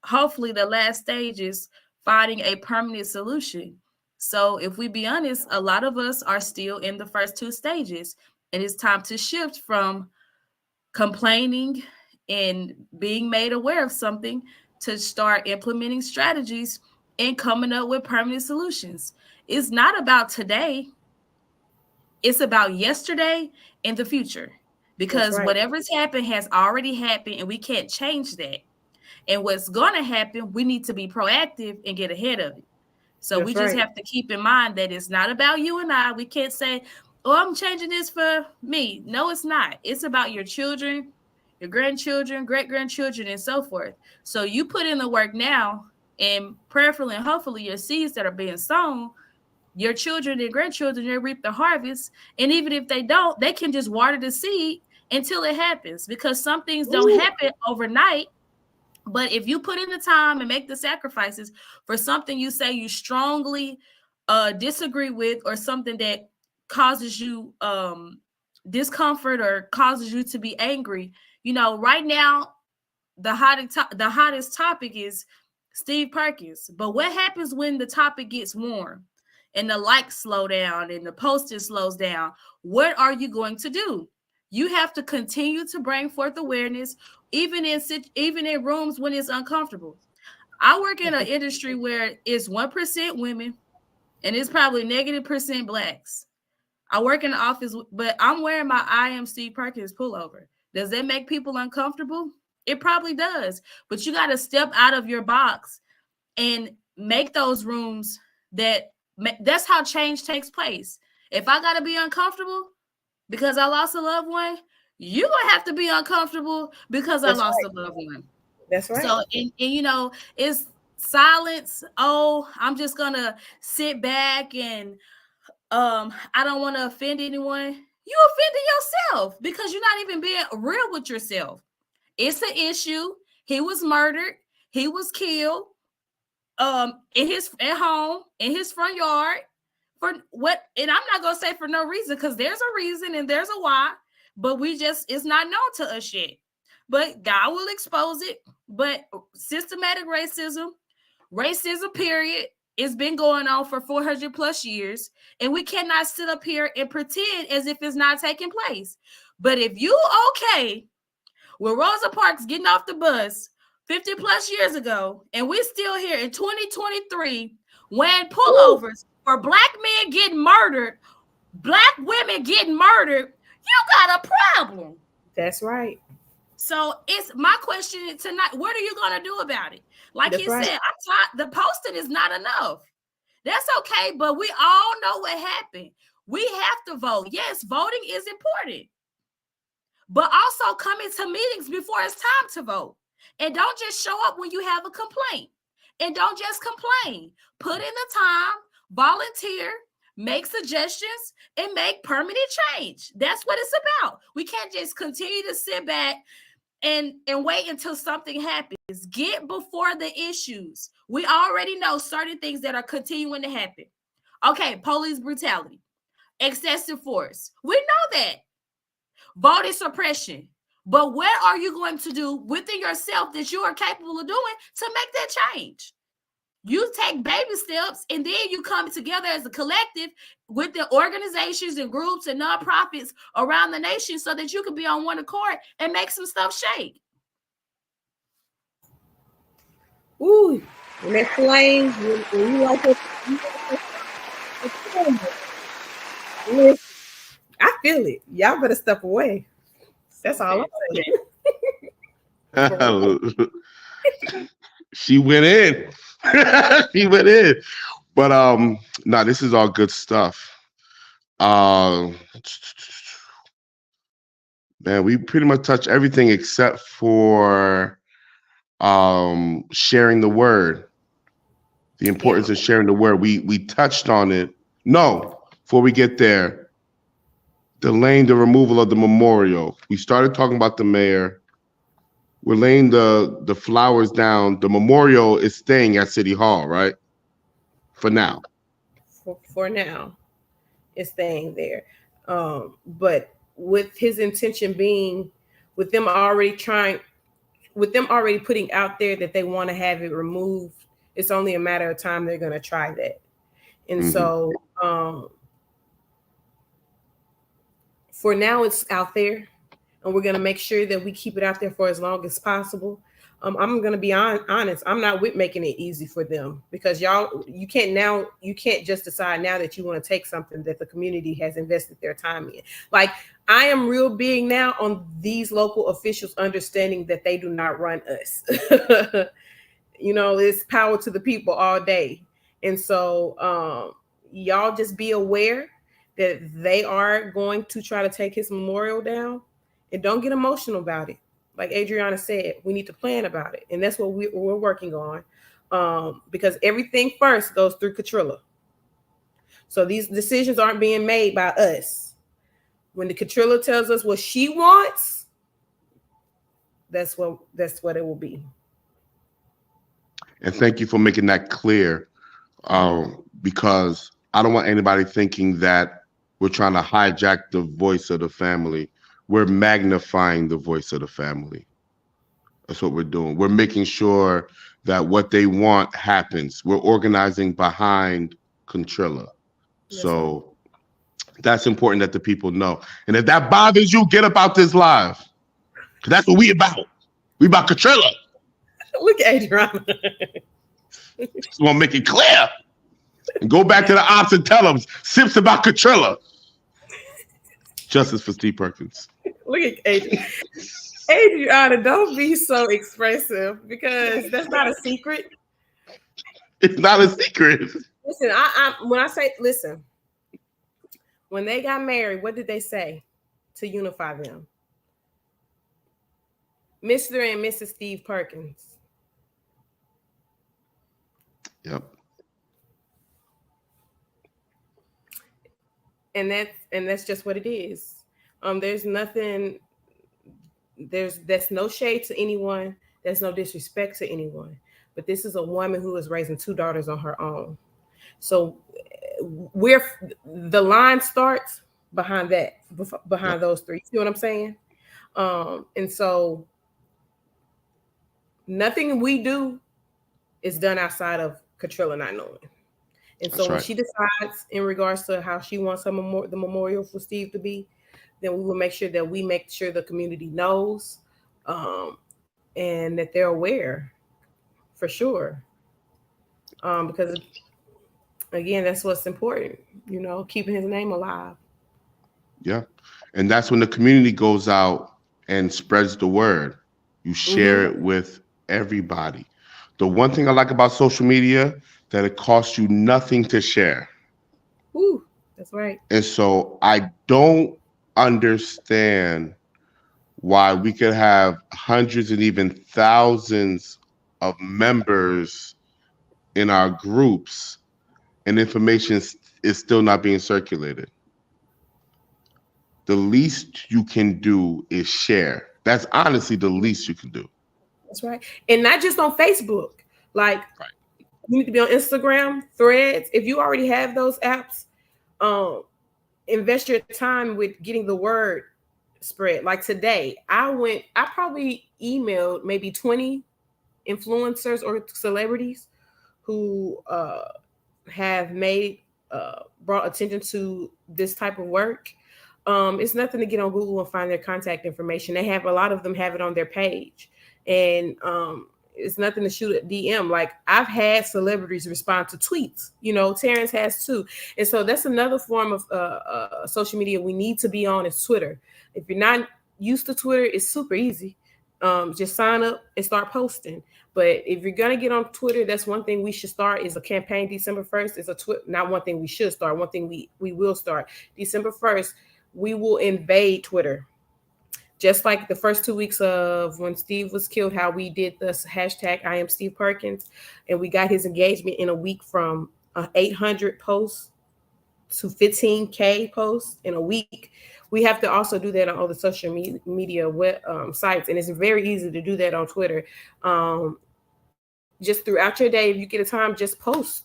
hopefully the last stage is finding a permanent solution. So if we be honest, a lot of us are still in the first two stages. And it's time to shift from complaining and being made aware of something to start implementing strategies and coming up with permanent solutions. It's not about today. It's about yesterday and the future, because whatever's happened has already happened and we can't change that. And what's going to happen, we need to be proactive and get ahead of it. So we just have to keep in mind that it's not about you and I. We can't say, oh, I'm changing this for me. No, it's not. It's about your children, your grandchildren, great-grandchildren, and so forth. So you put in the work now, and prayerfully and hopefully your seeds that are being sown, your children and grandchildren, they reap the harvest. And even if they don't, they can just water the seed until it happens, because some things don't happen overnight. But if you put in the time and make the sacrifices for something you say you strongly disagree with, or something that causes you discomfort or causes you to be angry, right now, the hottest topic is Steve Perkins. But what happens when the topic gets warm and the likes slow down and the posting slows down? What are you going to do? You have to continue to bring forth awareness, even in rooms when it's uncomfortable. I work in an industry where it's 1% women and it's probably -% blacks. I work in the office, but I'm wearing my I am Steve Perkins pullover. Does that make people uncomfortable? It probably does. But you got to step out of your box and make those rooms that's how change takes place. If I got to be uncomfortable because I lost a loved one, you're going to have to be uncomfortable because I lost a loved one. That's right. So, and it's silence. Oh, I'm just going to sit back and I don't want to offend anyone. You offended yourself because you're not even being real with yourself. It's an issue. He was murdered. He was killed at home, in his front yard. For what? And I'm not going to say for no reason, because there's a reason and there's a why, but it's not known to us yet. But God will expose it. But systematic racism, period, it's been going on for 400 plus years, and we cannot sit up here and pretend as if it's not taking place. But if you okay with Rosa Parks getting off the bus 50 plus years ago, and we're still here in 2023 when pullovers for black men getting murdered, black women getting murdered, you got a problem. That's right. So it's my question tonight. What are you gonna do about it? Like That's he right. said, the posting is not enough. That's okay, but we all know what happened. We have to vote. Yes, voting is important, but also come into meetings before it's time to vote. And don't just show up when you have a complaint. And don't just complain. Put in the time, volunteer, make suggestions, and make permanent change. That's what it's about. We can't just continue to sit back and wait until something happens. Get before the issues. We already know certain things that are continuing to happen. Okay, police brutality, excessive force. We know that. Voter suppression. But what are you going to do within yourself that you are capable of doing to make that change? You take baby steps, and then you come together as a collective with the organizations and groups and nonprofits around the nation so that you can be on one accord and make some stuff shake. Ooh, when that flame, when you like it, I feel it. Y'all better step away. That's all I'm saying. She went in. She went in. But no, this is all good stuff. Man, we pretty much touched everything except for sharing the word. The importance of sharing the word. We touched on it. No, before we get there, delaying the removal of the memorial. We started talking about the mayor. We're laying the flowers down. The memorial is staying at City Hall, right? For now. For now, it's staying there. But with his intention being, with them already putting out there that they want to have it removed, it's only a matter of time they're going to try that. And so for now, it's out there, and we're going to make sure that we keep it out there for as long as possible. I'm going to be honest. I'm not with making it easy for them, because you can't just decide now that you want to take something that the community has invested their time in. Like, I am real big now on these local officials understanding that they do not run us. It's power to the people all day. And so y'all just be aware that they are going to try to take his memorial down, and don't get emotional about it. Like Adriana said, we need to plan about it. And that's what we're working on, because everything first goes through Katrilla. So these decisions aren't being made by us. When the Katrilla tells us what she wants, that's what it will be. And thank you for making that clear, because I don't want anybody thinking that we're trying to hijack the voice of the family. We're magnifying the voice of the family. That's what we're doing. We're making sure that what they want happens. We're organizing behind Contrilla. So that's important that the people know. And if that bothers you, get about this live. Because that's what we about. We about Contrilla. Look at Adriana. Just want to make it clear. And go back to the ops and tell them, Sips about Contrilla. Justice for Steve Perkins. Look at Adriana. Adriana, don't be so expressive, because that's not a secret. It's not a secret. Listen, listen, when they got married, what did they say to unify them? Mr. and Mrs. Steve Perkins. Yep. And that's just what it is. There's nothing. That's no shade to anyone. There's no disrespect to anyone. But this is a woman who is raising 2 daughters on her own. So the line starts behind that, behind those 3. See what I'm saying? And so nothing we do is done outside of Katrilla not knowing. And so when she decides in regards to how she wants the memorial for Steve to be, then we will make sure that the community knows, and that they're aware, for sure. Because again, that's what's important, keeping his name alive. Yeah. And that's when the community goes out and spreads the word. You share Mm-hmm. it with everybody. The one thing I like about social media, that it costs you nothing to share. Woo, that's right. And so I don't understand why we could have hundreds and even thousands of members in our groups and information is still not being circulated. The least you can do is share. That's honestly the least you can do. That's right. And not just on Facebook. Like, Right. you need to be on Instagram, Threads. If you already have those apps, invest your time with getting the word spread. Like today, I probably emailed maybe 20 influencers or celebrities who have brought attention to this type of work. It's nothing to get on Google and find their contact information. A lot of them have it on their page, and it's nothing to shoot at DM. Like, I've had celebrities respond to tweets. Terrence has too, and so that's another form of social media we need to be on is Twitter. If you're not used to Twitter, it's super easy. Just sign up and start posting. But if you're gonna get on Twitter, that's one thing we should start is a campaign. December 1st is not one thing we should start. One thing we will start. December 1st, we will invade Twitter. Just like the first 2 weeks of when Steve was killed, how we did this hashtag I am Steve Perkins, and we got his engagement in a week from 800 posts to 15K posts in a week. We have to also do that on all the social media sites, and it's very easy to do that on Twitter. Just throughout your day, if you get a time, just post.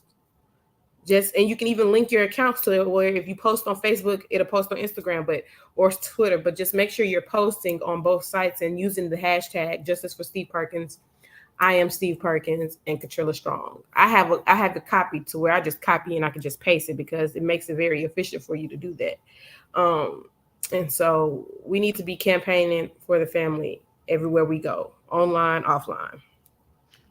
And you can even link your accounts to it, where if you post on Facebook, it'll post on Instagram, or Twitter. But just make sure you're posting on both sites and using the hashtag Justice for Steve Perkins, I am Steve Perkins, and Katrilla Strong. I have the copy to where I just copy and I can just paste it because it makes it very efficient for you to do that. And so we need to be campaigning for the family everywhere we go, online, offline.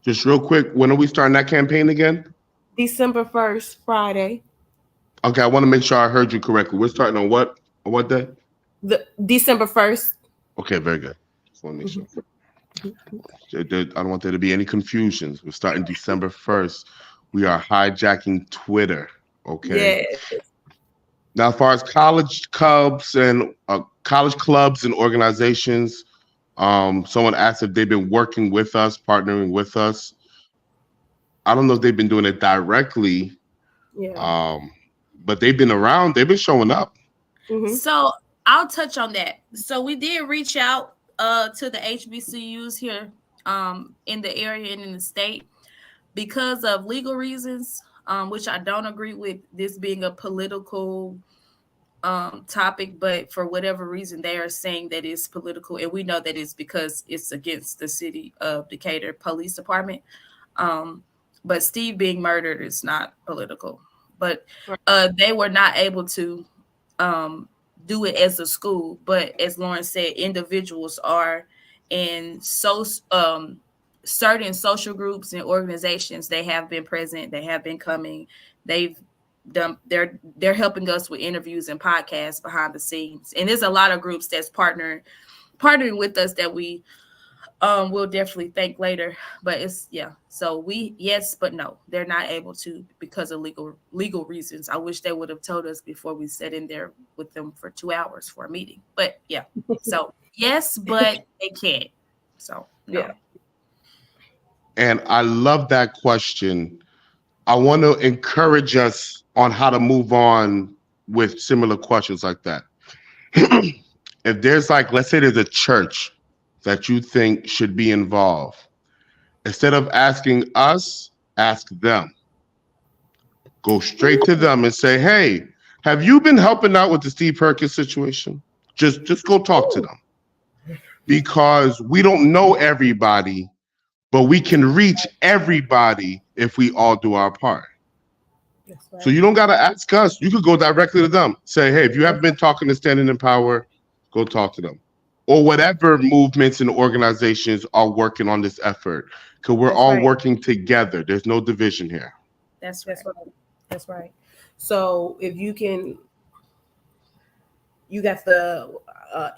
Just real quick, when are we starting that campaign again? December 1st, Friday. Okay, I want to make sure I heard you correctly. We're starting on what? On what day? The December 1st. Okay, very good. Just want to make sure. I don't want there to be any confusions. We're starting December 1st. We are hijacking Twitter. Okay. Yes. Now, as far as college clubs and organizations, someone asked if they've been working with us, partnering with us. I don't know if they've been doing it directly, but they've been around. They've been showing up. Mm-hmm. So I'll touch on that. So we did reach out to the HBCUs here in the area and in the state because of legal reasons, which I don't agree with this being a political topic, but for whatever reason they are saying that it's political, and we know that it's because it's against the city of Decatur Police Department. But Steve being murdered is not political. But they were not able to do it as a school. But as Lauren said, individuals are, and so certain social groups and organizations, they have been present. They have been coming. They've done. They're helping us with interviews and podcasts behind the scenes. And there's a lot of groups that's partnering with us that we we'll definitely thank later. But it's so yes but no, they're not able to because of legal reasons. I wish they would have told us before we sat in there with them for 2 hours for a meeting. But so yes, but they can't. So no. And I love that question. I want to encourage us on how to move on with similar questions like that. If there's let's say there's a church that you think should be involved, instead of asking us, ask them. Go straight to them and say, hey, have you been helping out with the Steve Perkins situation? Just go talk to them. Because we don't know everybody, but we can reach everybody if we all do our part. Right. So you don't got to ask us. You could go directly to them. Say, hey, if you haven't been talking to Standing in Power, go talk to them. Or whatever movements and organizations are working on this effort. Because we're all working together. There's no division here. That's right. That's right. So if you can, you got the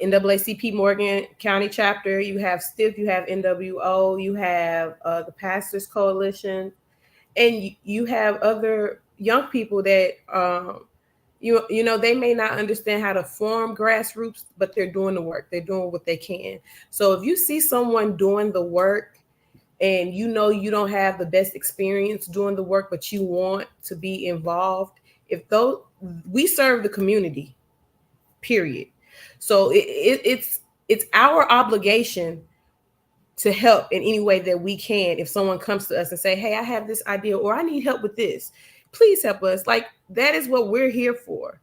NAACP Morgan County chapter, you have STIF, you have NWO, you have the Pastors Coalition, and you have other young people that you know they may not understand how to form grassroots, but they're doing the work. They're doing what they can. So if you see someone doing the work and you know you don't have the best experience doing the work, but you want to be involved, if those we serve the community, period. So it's our obligation to help in any way that we can. If someone comes to us and say, hey, I have this idea, or I need help with this, please help us. Like, that is what we're here for.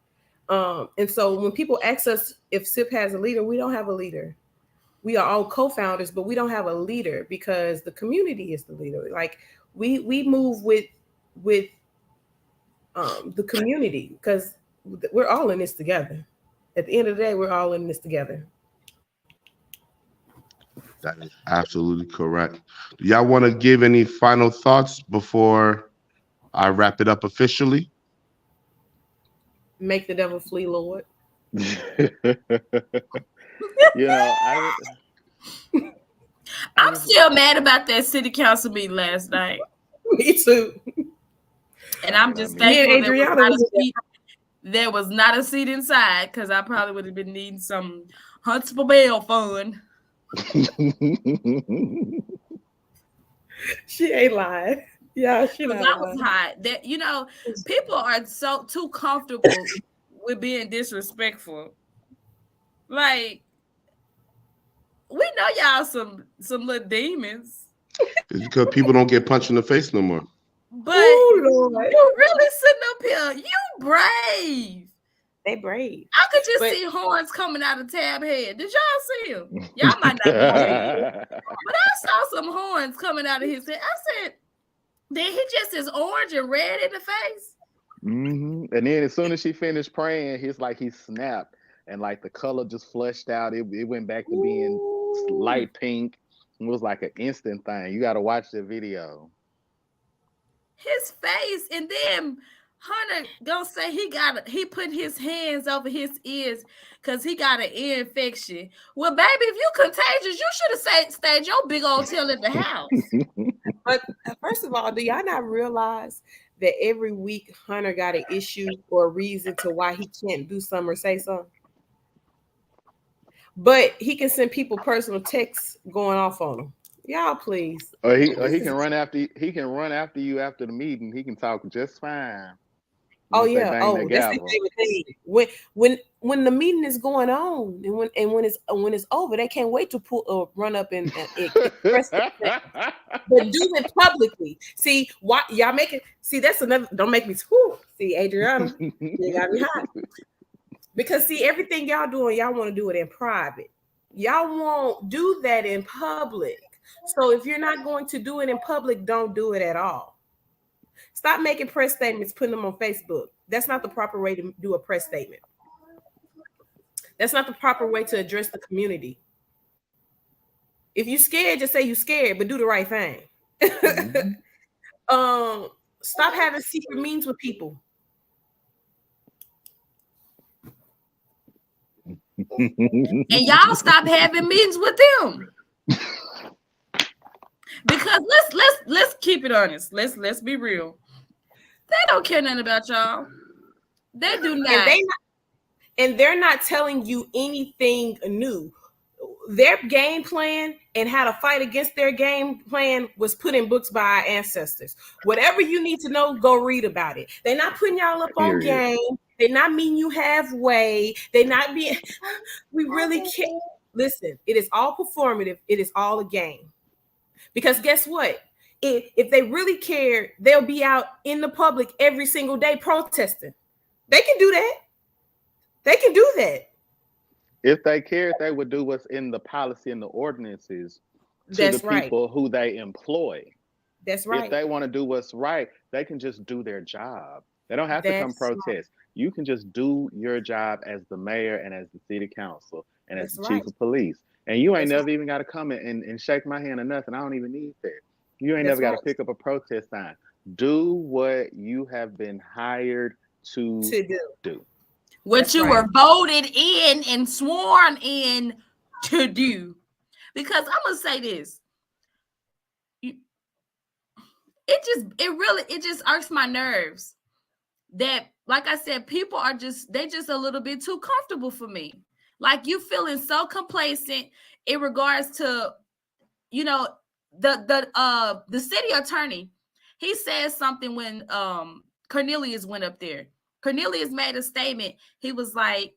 And so when people ask us if SIP has a leader, we don't have a leader. We are all co-founders, but we don't have a leader because the community is the leader. Like, we move with the community because we're all in this together. At the end of the day, we're all in this together. That is absolutely correct. Do y'all want to give any final thoughts before I wrap it up officially? Make the devil flee, Lord. I'm still mad about that city council meeting last night. Me too. And I'm just thankful there was not a seat inside, because I probably would have been needing some Huntsville bail fund. She ain't lying. Yeah, she not that was hot. That, you know, people are so too comfortable with being disrespectful. Like, we know y'all some little demons. It's because people don't get punched in the face no more. But you really sitting up here. You brave. They brave. I could just see horns coming out of Tab head. Did y'all see him? Y'all might not know. But I saw some horns coming out of his head. I said, then he just is orange and red in the face. Mm-hmm. And then as soon as she finished praying, he snapped, and like the color just flushed out. It went back to being light pink. It was like an instant thing. You got to watch the video. His face, and then Hunter gonna say he put his hands over his ears because he got an ear infection. Well, baby, if you contagious, you should have stayed your big old tail at the house. But first of all, do y'all not realize that every week Hunter got an issue or a reason to why he can't do something or say something? But he can send people personal texts going off on him. Y'all, please. Or he can run after you after the meeting. He can talk just fine. Oh yeah. Oh, that's the favorite thing. When the meeting is going on and when it's over, they can't wait to run up and express but do it publicly. See what y'all make it. See, that's another. Don't make me. See, Adriana, you got me hot. Because see, everything y'all doing, y'all want to do it in private. Y'all won't do that in public. So if you're not going to do it in public, don't do it at all. Stop making press statements, putting them on Facebook. That's not the proper way to do a press statement. That's not the proper way to address the community. If you're scared, just say you're scared, but do the right thing. Mm-hmm. Stop having secret meetings with people. And y'all stop having meetings with them. Because let's keep it honest. Let's be real. They don't care nothing about y'all. They do not. And they're not telling you anything new. Their game plan and how to fight against their game plan was put in books by our ancestors. Whatever you need to know, go read about it. They're not putting y'all up on game. They're not meeting you halfway. They're not being. We really can't. Listen, it is all performative. It is all a game. Because guess what? If they really care, they'll be out in the public every single day protesting. They can do that. They can do that. If they cared, they would do what's in the policy and the ordinances to the people who they employ. That's right. If they want to do what's right, they can just do their job. They don't have to come protest. Right. You can just do your job as the mayor and as the city council and as the chief of police. And you ain't never even got to come and shake my hand or nothing. I don't even need that. You ain't never got to pick up a protest sign. Do what you have been hired to do. What That's you right. were voted in and sworn in to do. Because I'm gonna say this. It just irks my nerves that, like I said, people are just a little bit too comfortable for me. Like, you feeling so complacent in regards to, you know, the city attorney. He said something when Cornelius went up there. Cornelius made a statement. He was like,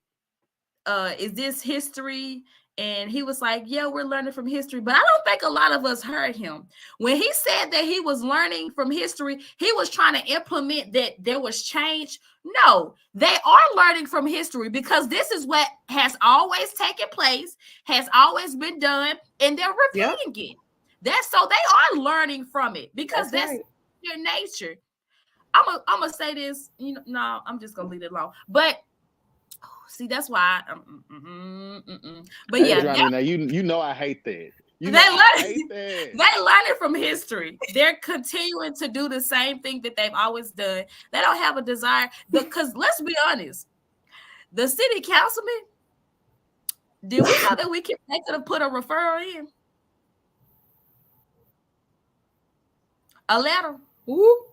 is this history? And he was like, yeah, we're learning from history. But I don't think a lot of us heard him. When he said that he was learning from history, he was trying to implement that there was change. No, they are learning from history, because this is what has always taken place, has always been done, and they're repeating it. So they are learning from it, because that's right. their nature. I'm gonna say this, no, I'm just gonna leave it alone. But see, that's why. But Hey, yeah, Johnny, now you know I hate that. they They learn it from history. They're continuing to do the same thing that they've always done. They don't have a desire, because let's be honest, the city councilman, did we know that they could have put a referral in? A letter. Ooh.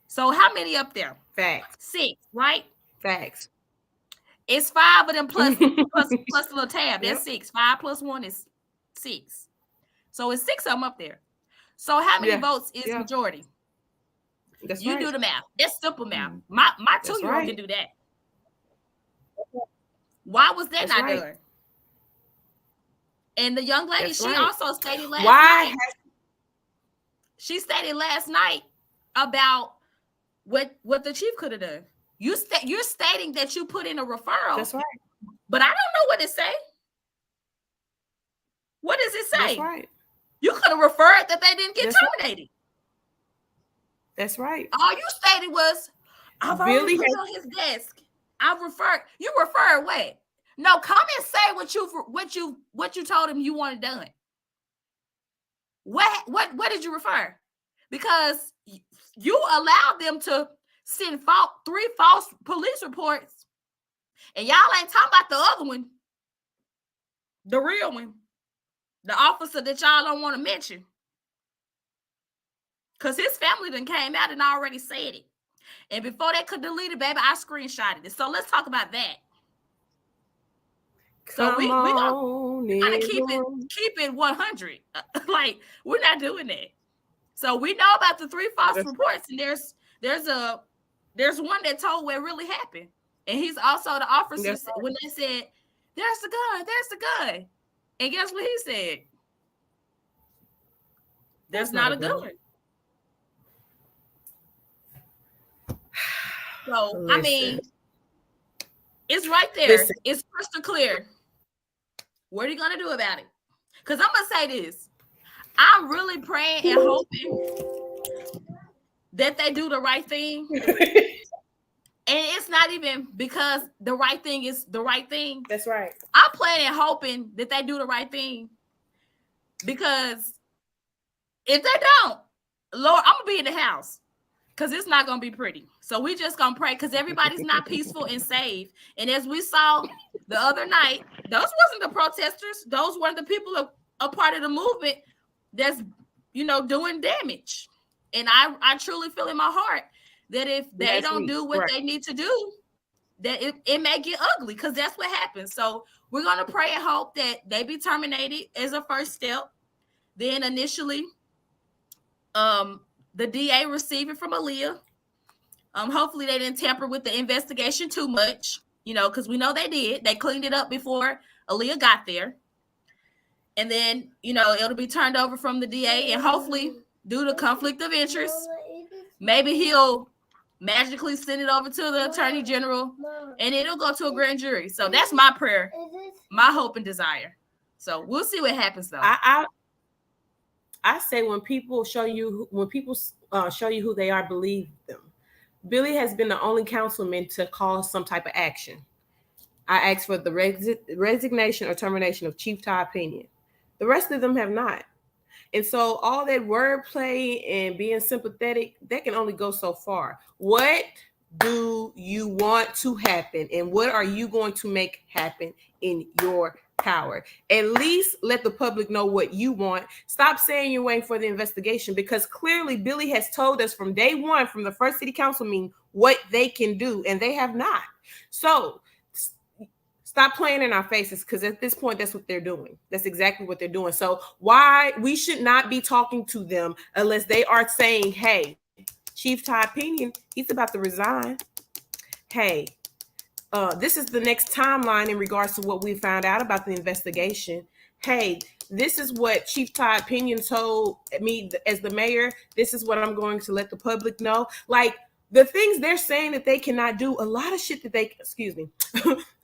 So how many up there? Facts. 6, right? Facts. It's 5 of them plus a little tab. That's 6. 5 plus 1 is 6. So it's 6 of them up there. So how many votes is majority? That's you right. do the math. It's simple math. My 2-year-old can do that. Why was that not done? And the young lady, she also stated last night. She stated last night about what the chief could have done. You're stating that you put in a referral. That's right. But I don't know what it say. What does it say? That's right. You could have referred that they didn't get terminated. That's right. All you stated was, I've already put it on his desk. I've referred. You referred what? No, come and say what you told him you wanted done. What did you refer? Because you allowed them to send 3 false police reports, and y'all ain't talking about the other one, the real one, the officer that y'all don't want to mention, because his family done came out and already said it. And before they could delete it, baby, I screenshotted it. So let's talk about that. So we gotta keep it 100. Like, we're not doing that. So we know about the 3 false reports, and there's one that told what really happened, and he's also the officer when they said, "There's the gun," and guess what he said? There's not a gun. So I mean, it's right there. It's crystal clear. What are you gonna do about it? Because I'm gonna say this. I'm really praying and hoping that they do the right thing. And it's not even because the right thing is the right thing. That's right. I'm praying and hoping that they do the right thing. Because if they don't, Lord, I'm gonna be in the house. Because it's not gonna be pretty. So we just gonna pray, because everybody's not peaceful and safe. And as we saw the other night, those wasn't the protesters. Those were the people a part of the movement that's doing damage. And I truly feel in my heart that if they don't do what they need to do, that it may get ugly, because that's what happens. So we're gonna pray and hope that they be terminated as a first step. Then initially, the DA received it from Aaliyah. Hopefully they didn't tamper with the investigation too much, because we know they did. They cleaned it up before Aaliyah got there. And then, it'll be turned over from the DA, and hopefully, due to conflict of interest, maybe he'll magically send it over to the Attorney General, and it'll go to a grand jury. So that's my prayer, my hope and desire. So we'll see what happens, though. I say when people show you who they are, believe them. Billy has been the only councilman to cause some type of action. I asked for the resignation or termination of Chief Todd Pinion. The rest of them have not. And so all that wordplay and being sympathetic, that can only go so far. What do you want to happen? And what are you going to make happen in your power? At least let the public know what you want. Stop saying you're waiting for the investigation, because clearly Billy has told us from day one, from the first city council meeting, what they can do, and they have not. So stop playing in our faces, because at this point, that's what they're doing. That's exactly what they're doing. So why we should not be talking to them unless they are saying, hey, Chief Todd Pinion, he's about to resign. Hey, this is the next timeline in regards to what we found out about the investigation. Hey, this is what Chief Todd Pinion told me as the mayor. This is what I'm going to let the public know. Like, the things they're saying that they cannot do, a lot of shit that they,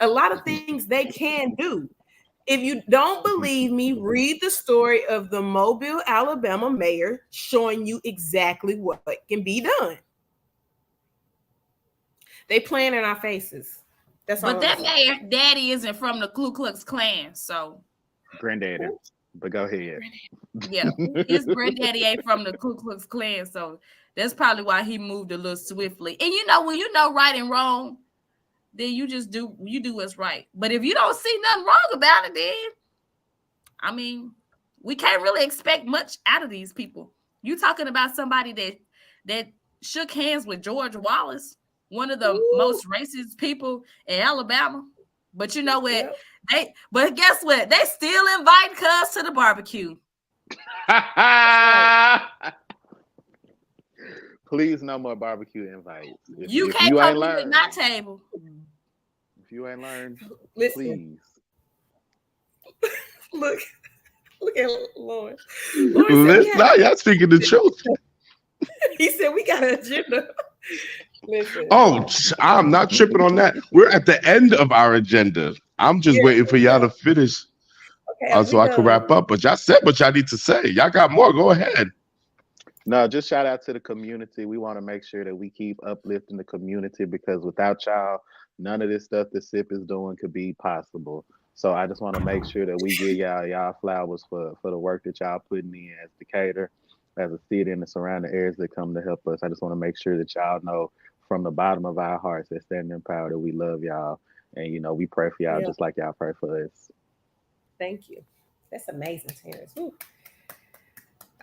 a lot of things they can do. If you don't believe me, read the story of the Mobile, Alabama mayor showing you exactly what can be done. They playing in our faces. That's all. But that mayor daddy isn't from the Ku Klux Klan, so. Granddaddy, but go ahead. Yeah, his granddaddy ain't from the Ku Klux Klan, so that's probably why he moved a little swiftly. And you know, when you know right and wrong, then you do what's right. But if you don't see nothing wrong about it, then I mean, we can't really expect much out of these people. You talking about somebody that shook hands with George Wallace, one of the most racist people in Alabama. But you know what? But guess what? They still invite Cuz to the barbecue. Please, no more barbecue invites. If you can't come to my table. If you ain't learned, listen, please. Look at Lauren. Y'all speaking the truth. He said we got an agenda. Listen. Oh, I'm not tripping on that. We're at the end of our agenda. I'm just waiting for y'all to finish, so I can wrap up. But y'all said what y'all need to say. Y'all got more. Go ahead. No, just shout out to the community. We want to make sure that we keep uplifting the community, because without y'all, none of this stuff that SIP is doing could be possible. So I just want to make sure that we give y'all flowers for the work that y'all putting in as Decatur, as a city, and the surrounding areas that come to help us. I just want to make sure that y'all know from the bottom of our hearts that Standing in Power that we love y'all, and you know we pray for y'all just like y'all pray for us. Thank you. That's amazing, Terrence. Ooh.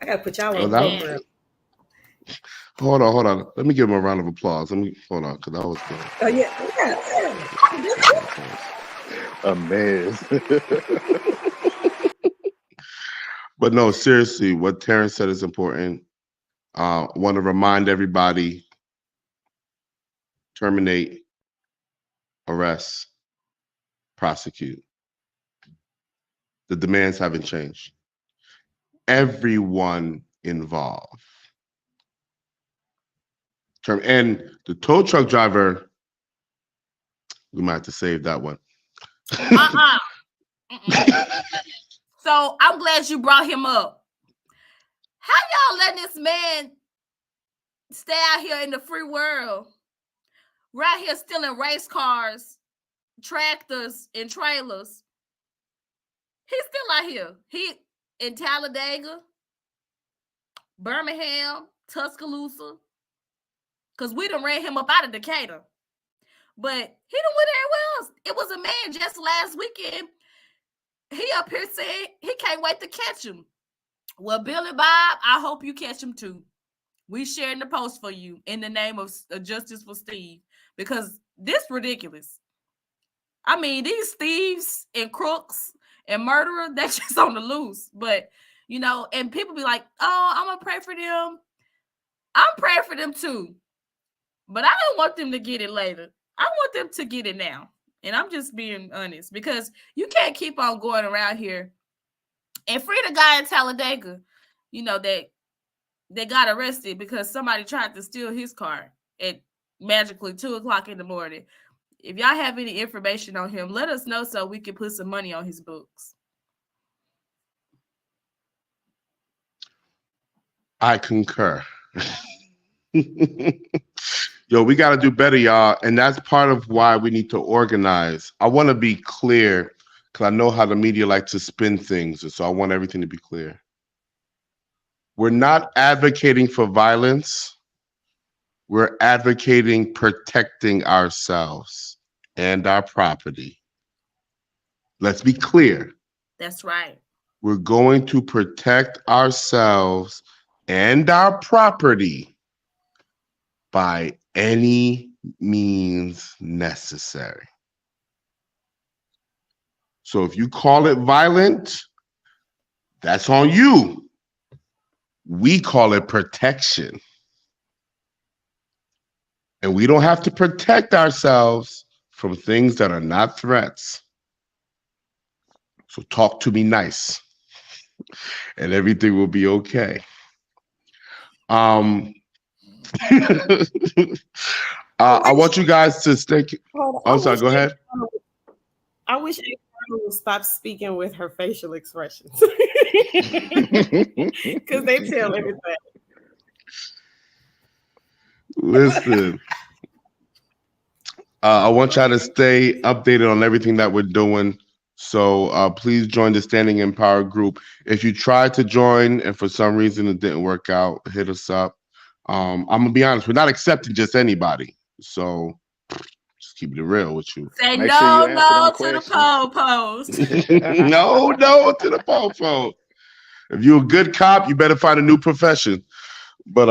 I gotta put y'all on the program. Hold on. Let me give him a round of applause. Hold on, because that was good. Oh yeah. A mess. But no, seriously, what Terrence said is important. Want to remind everybody: terminate, arrest, prosecute. The demands haven't changed. Everyone involved. And the tow truck driver, we might have to save that one. So I'm glad you brought him up. How y'all letting this man stay out here in the free world, right here stealing race cars, tractors, and trailers? He's still out here. He in Talladega, Birmingham, Tuscaloosa, because we done ran him up out of Decatur. But he done went everywhere else. It was a man just last weekend. He up here saying he can't wait to catch him. Well, Billy Bob, I hope you catch him too. We sharing the post for you in the name of Justice for Steve, because this ridiculous. I mean, these thieves and crooks and murderers, they're just on the loose. But, you know, and people be like, oh, I'm going to pray for them. I'm praying for them too. But I don't want them to get it later. I want them to get it now. And I'm just being honest, because you can't keep on going around here and free the guy in Talladega, you know, that they got arrested because somebody tried to steal his car at magically 2:00 in the morning. If y'all have any information on him, let us know so we can put some money on his books. I concur. Yo, we got to do better, y'all. And that's part of why we need to organize. I want to be clear because I know how the media like to spin things. And so I want everything to be clear. We're not advocating for violence. We're advocating protecting ourselves and our property. Let's be clear. That's right. We're going to protect ourselves and our property by any means necessary. So if you call it violent, that's on you. We call it protection. And we don't have to protect ourselves from things that are not threats. So talk to me nice, and everything will be okay. I want you guys to stay. I'm sorry, go ahead. I wish April would stop speaking with her facial expressions because they tell everything. Listen, I want y'all to stay updated on everything that we're doing. So please join the Standing in Power group. If you tried to join and for some reason it didn't work out, hit us up. I'm gonna be honest, we're not accepting just anybody. So just keep it real with you. Say Make sure you answer them to the questions. poll post. No to the popo. If you're a good cop, you better find a new profession. But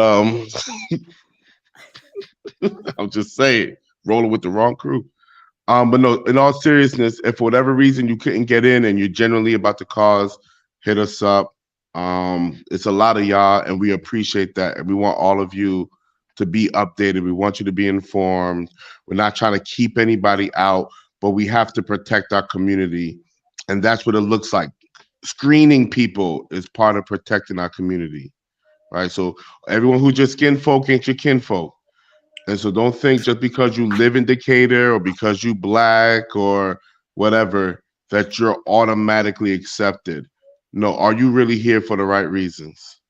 I'm just saying, rolling with the wrong crew. But no, in all seriousness, if for whatever reason you couldn't get in and you're generally about the cause, hit us up. It's a lot of y'all, and we appreciate that. And we want all of you to be updated. We want you to be informed. We're not trying to keep anybody out, but we have to protect our community. And that's what it looks like. Screening people is part of protecting our community, right? So everyone who just kinfolk ain't your kinfolk. And so don't think just because you live in Decatur or because you Black or whatever that you're automatically accepted. No, are you really here for the right reasons?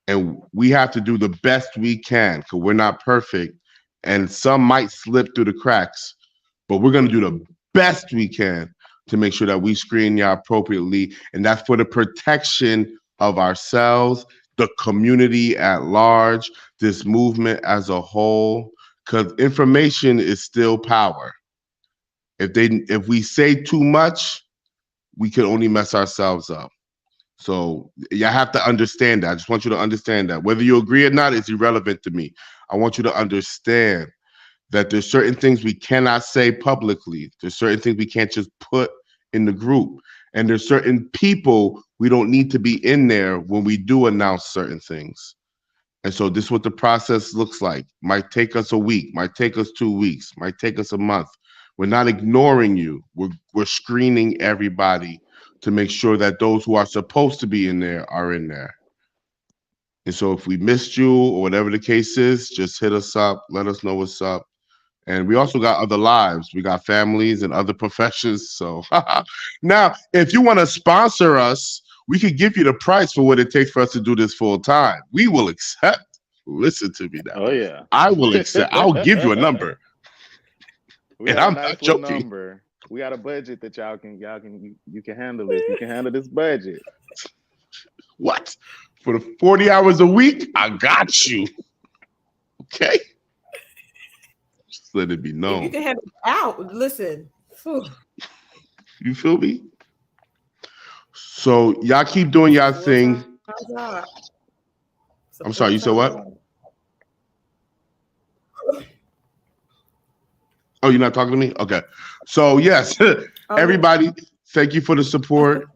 And we have to do the best we can because we're not perfect. And some might slip through the cracks, but we're going to do the best we can to make sure that we screen y'all appropriately. And that's for the protection of ourselves, the community at large, this movement as a whole, because information is still power. If we say too much, we can only mess ourselves up. So you have to understand that. I just want you to understand that. Whether you agree or not is irrelevant to me. I want you to understand that there's certain things we cannot say publicly. There's certain things we can't just put in the group. And there's certain people we don't need to be in there when we do announce certain things. And so this is what the process looks like. Might take us a week, might take us 2 weeks, might take us a month. We're not ignoring you. We're screening everybody to make sure that those who are supposed to be in there are in there. And so if we missed you or whatever the case is, just hit us up, let us know what's up. And we also got other lives. We got families and other professions. So now, if you want to sponsor us, we could give you the price for what it takes for us to do this full time. We will accept. Listen to me now. Oh yeah. I will accept. I'll give you a number. We And got I'm a nice not little joking. number. We got a budget that you can handle this. You can handle this budget. What? For the 40 hours a week? I got you. Okay? Just let it be If known. you can have it out, listen. Whew. You feel me? So y'all keep doing y'all thing. I'm sorry, you said what? Oh, you're not talking to me? Okay. So yes, everybody, thank you for the support.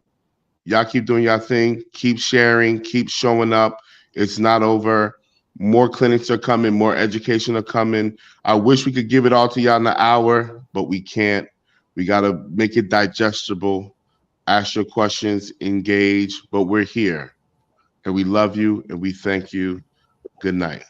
Y'all keep doing y'all thing. Keep sharing, keep showing up. It's not over. More clinics are coming, more education are coming. I wish we could give it all to y'all in an hour, but we can't. We got to make it digestible. Ask your questions, engage, but we're here. And we love you and we thank you. Good night.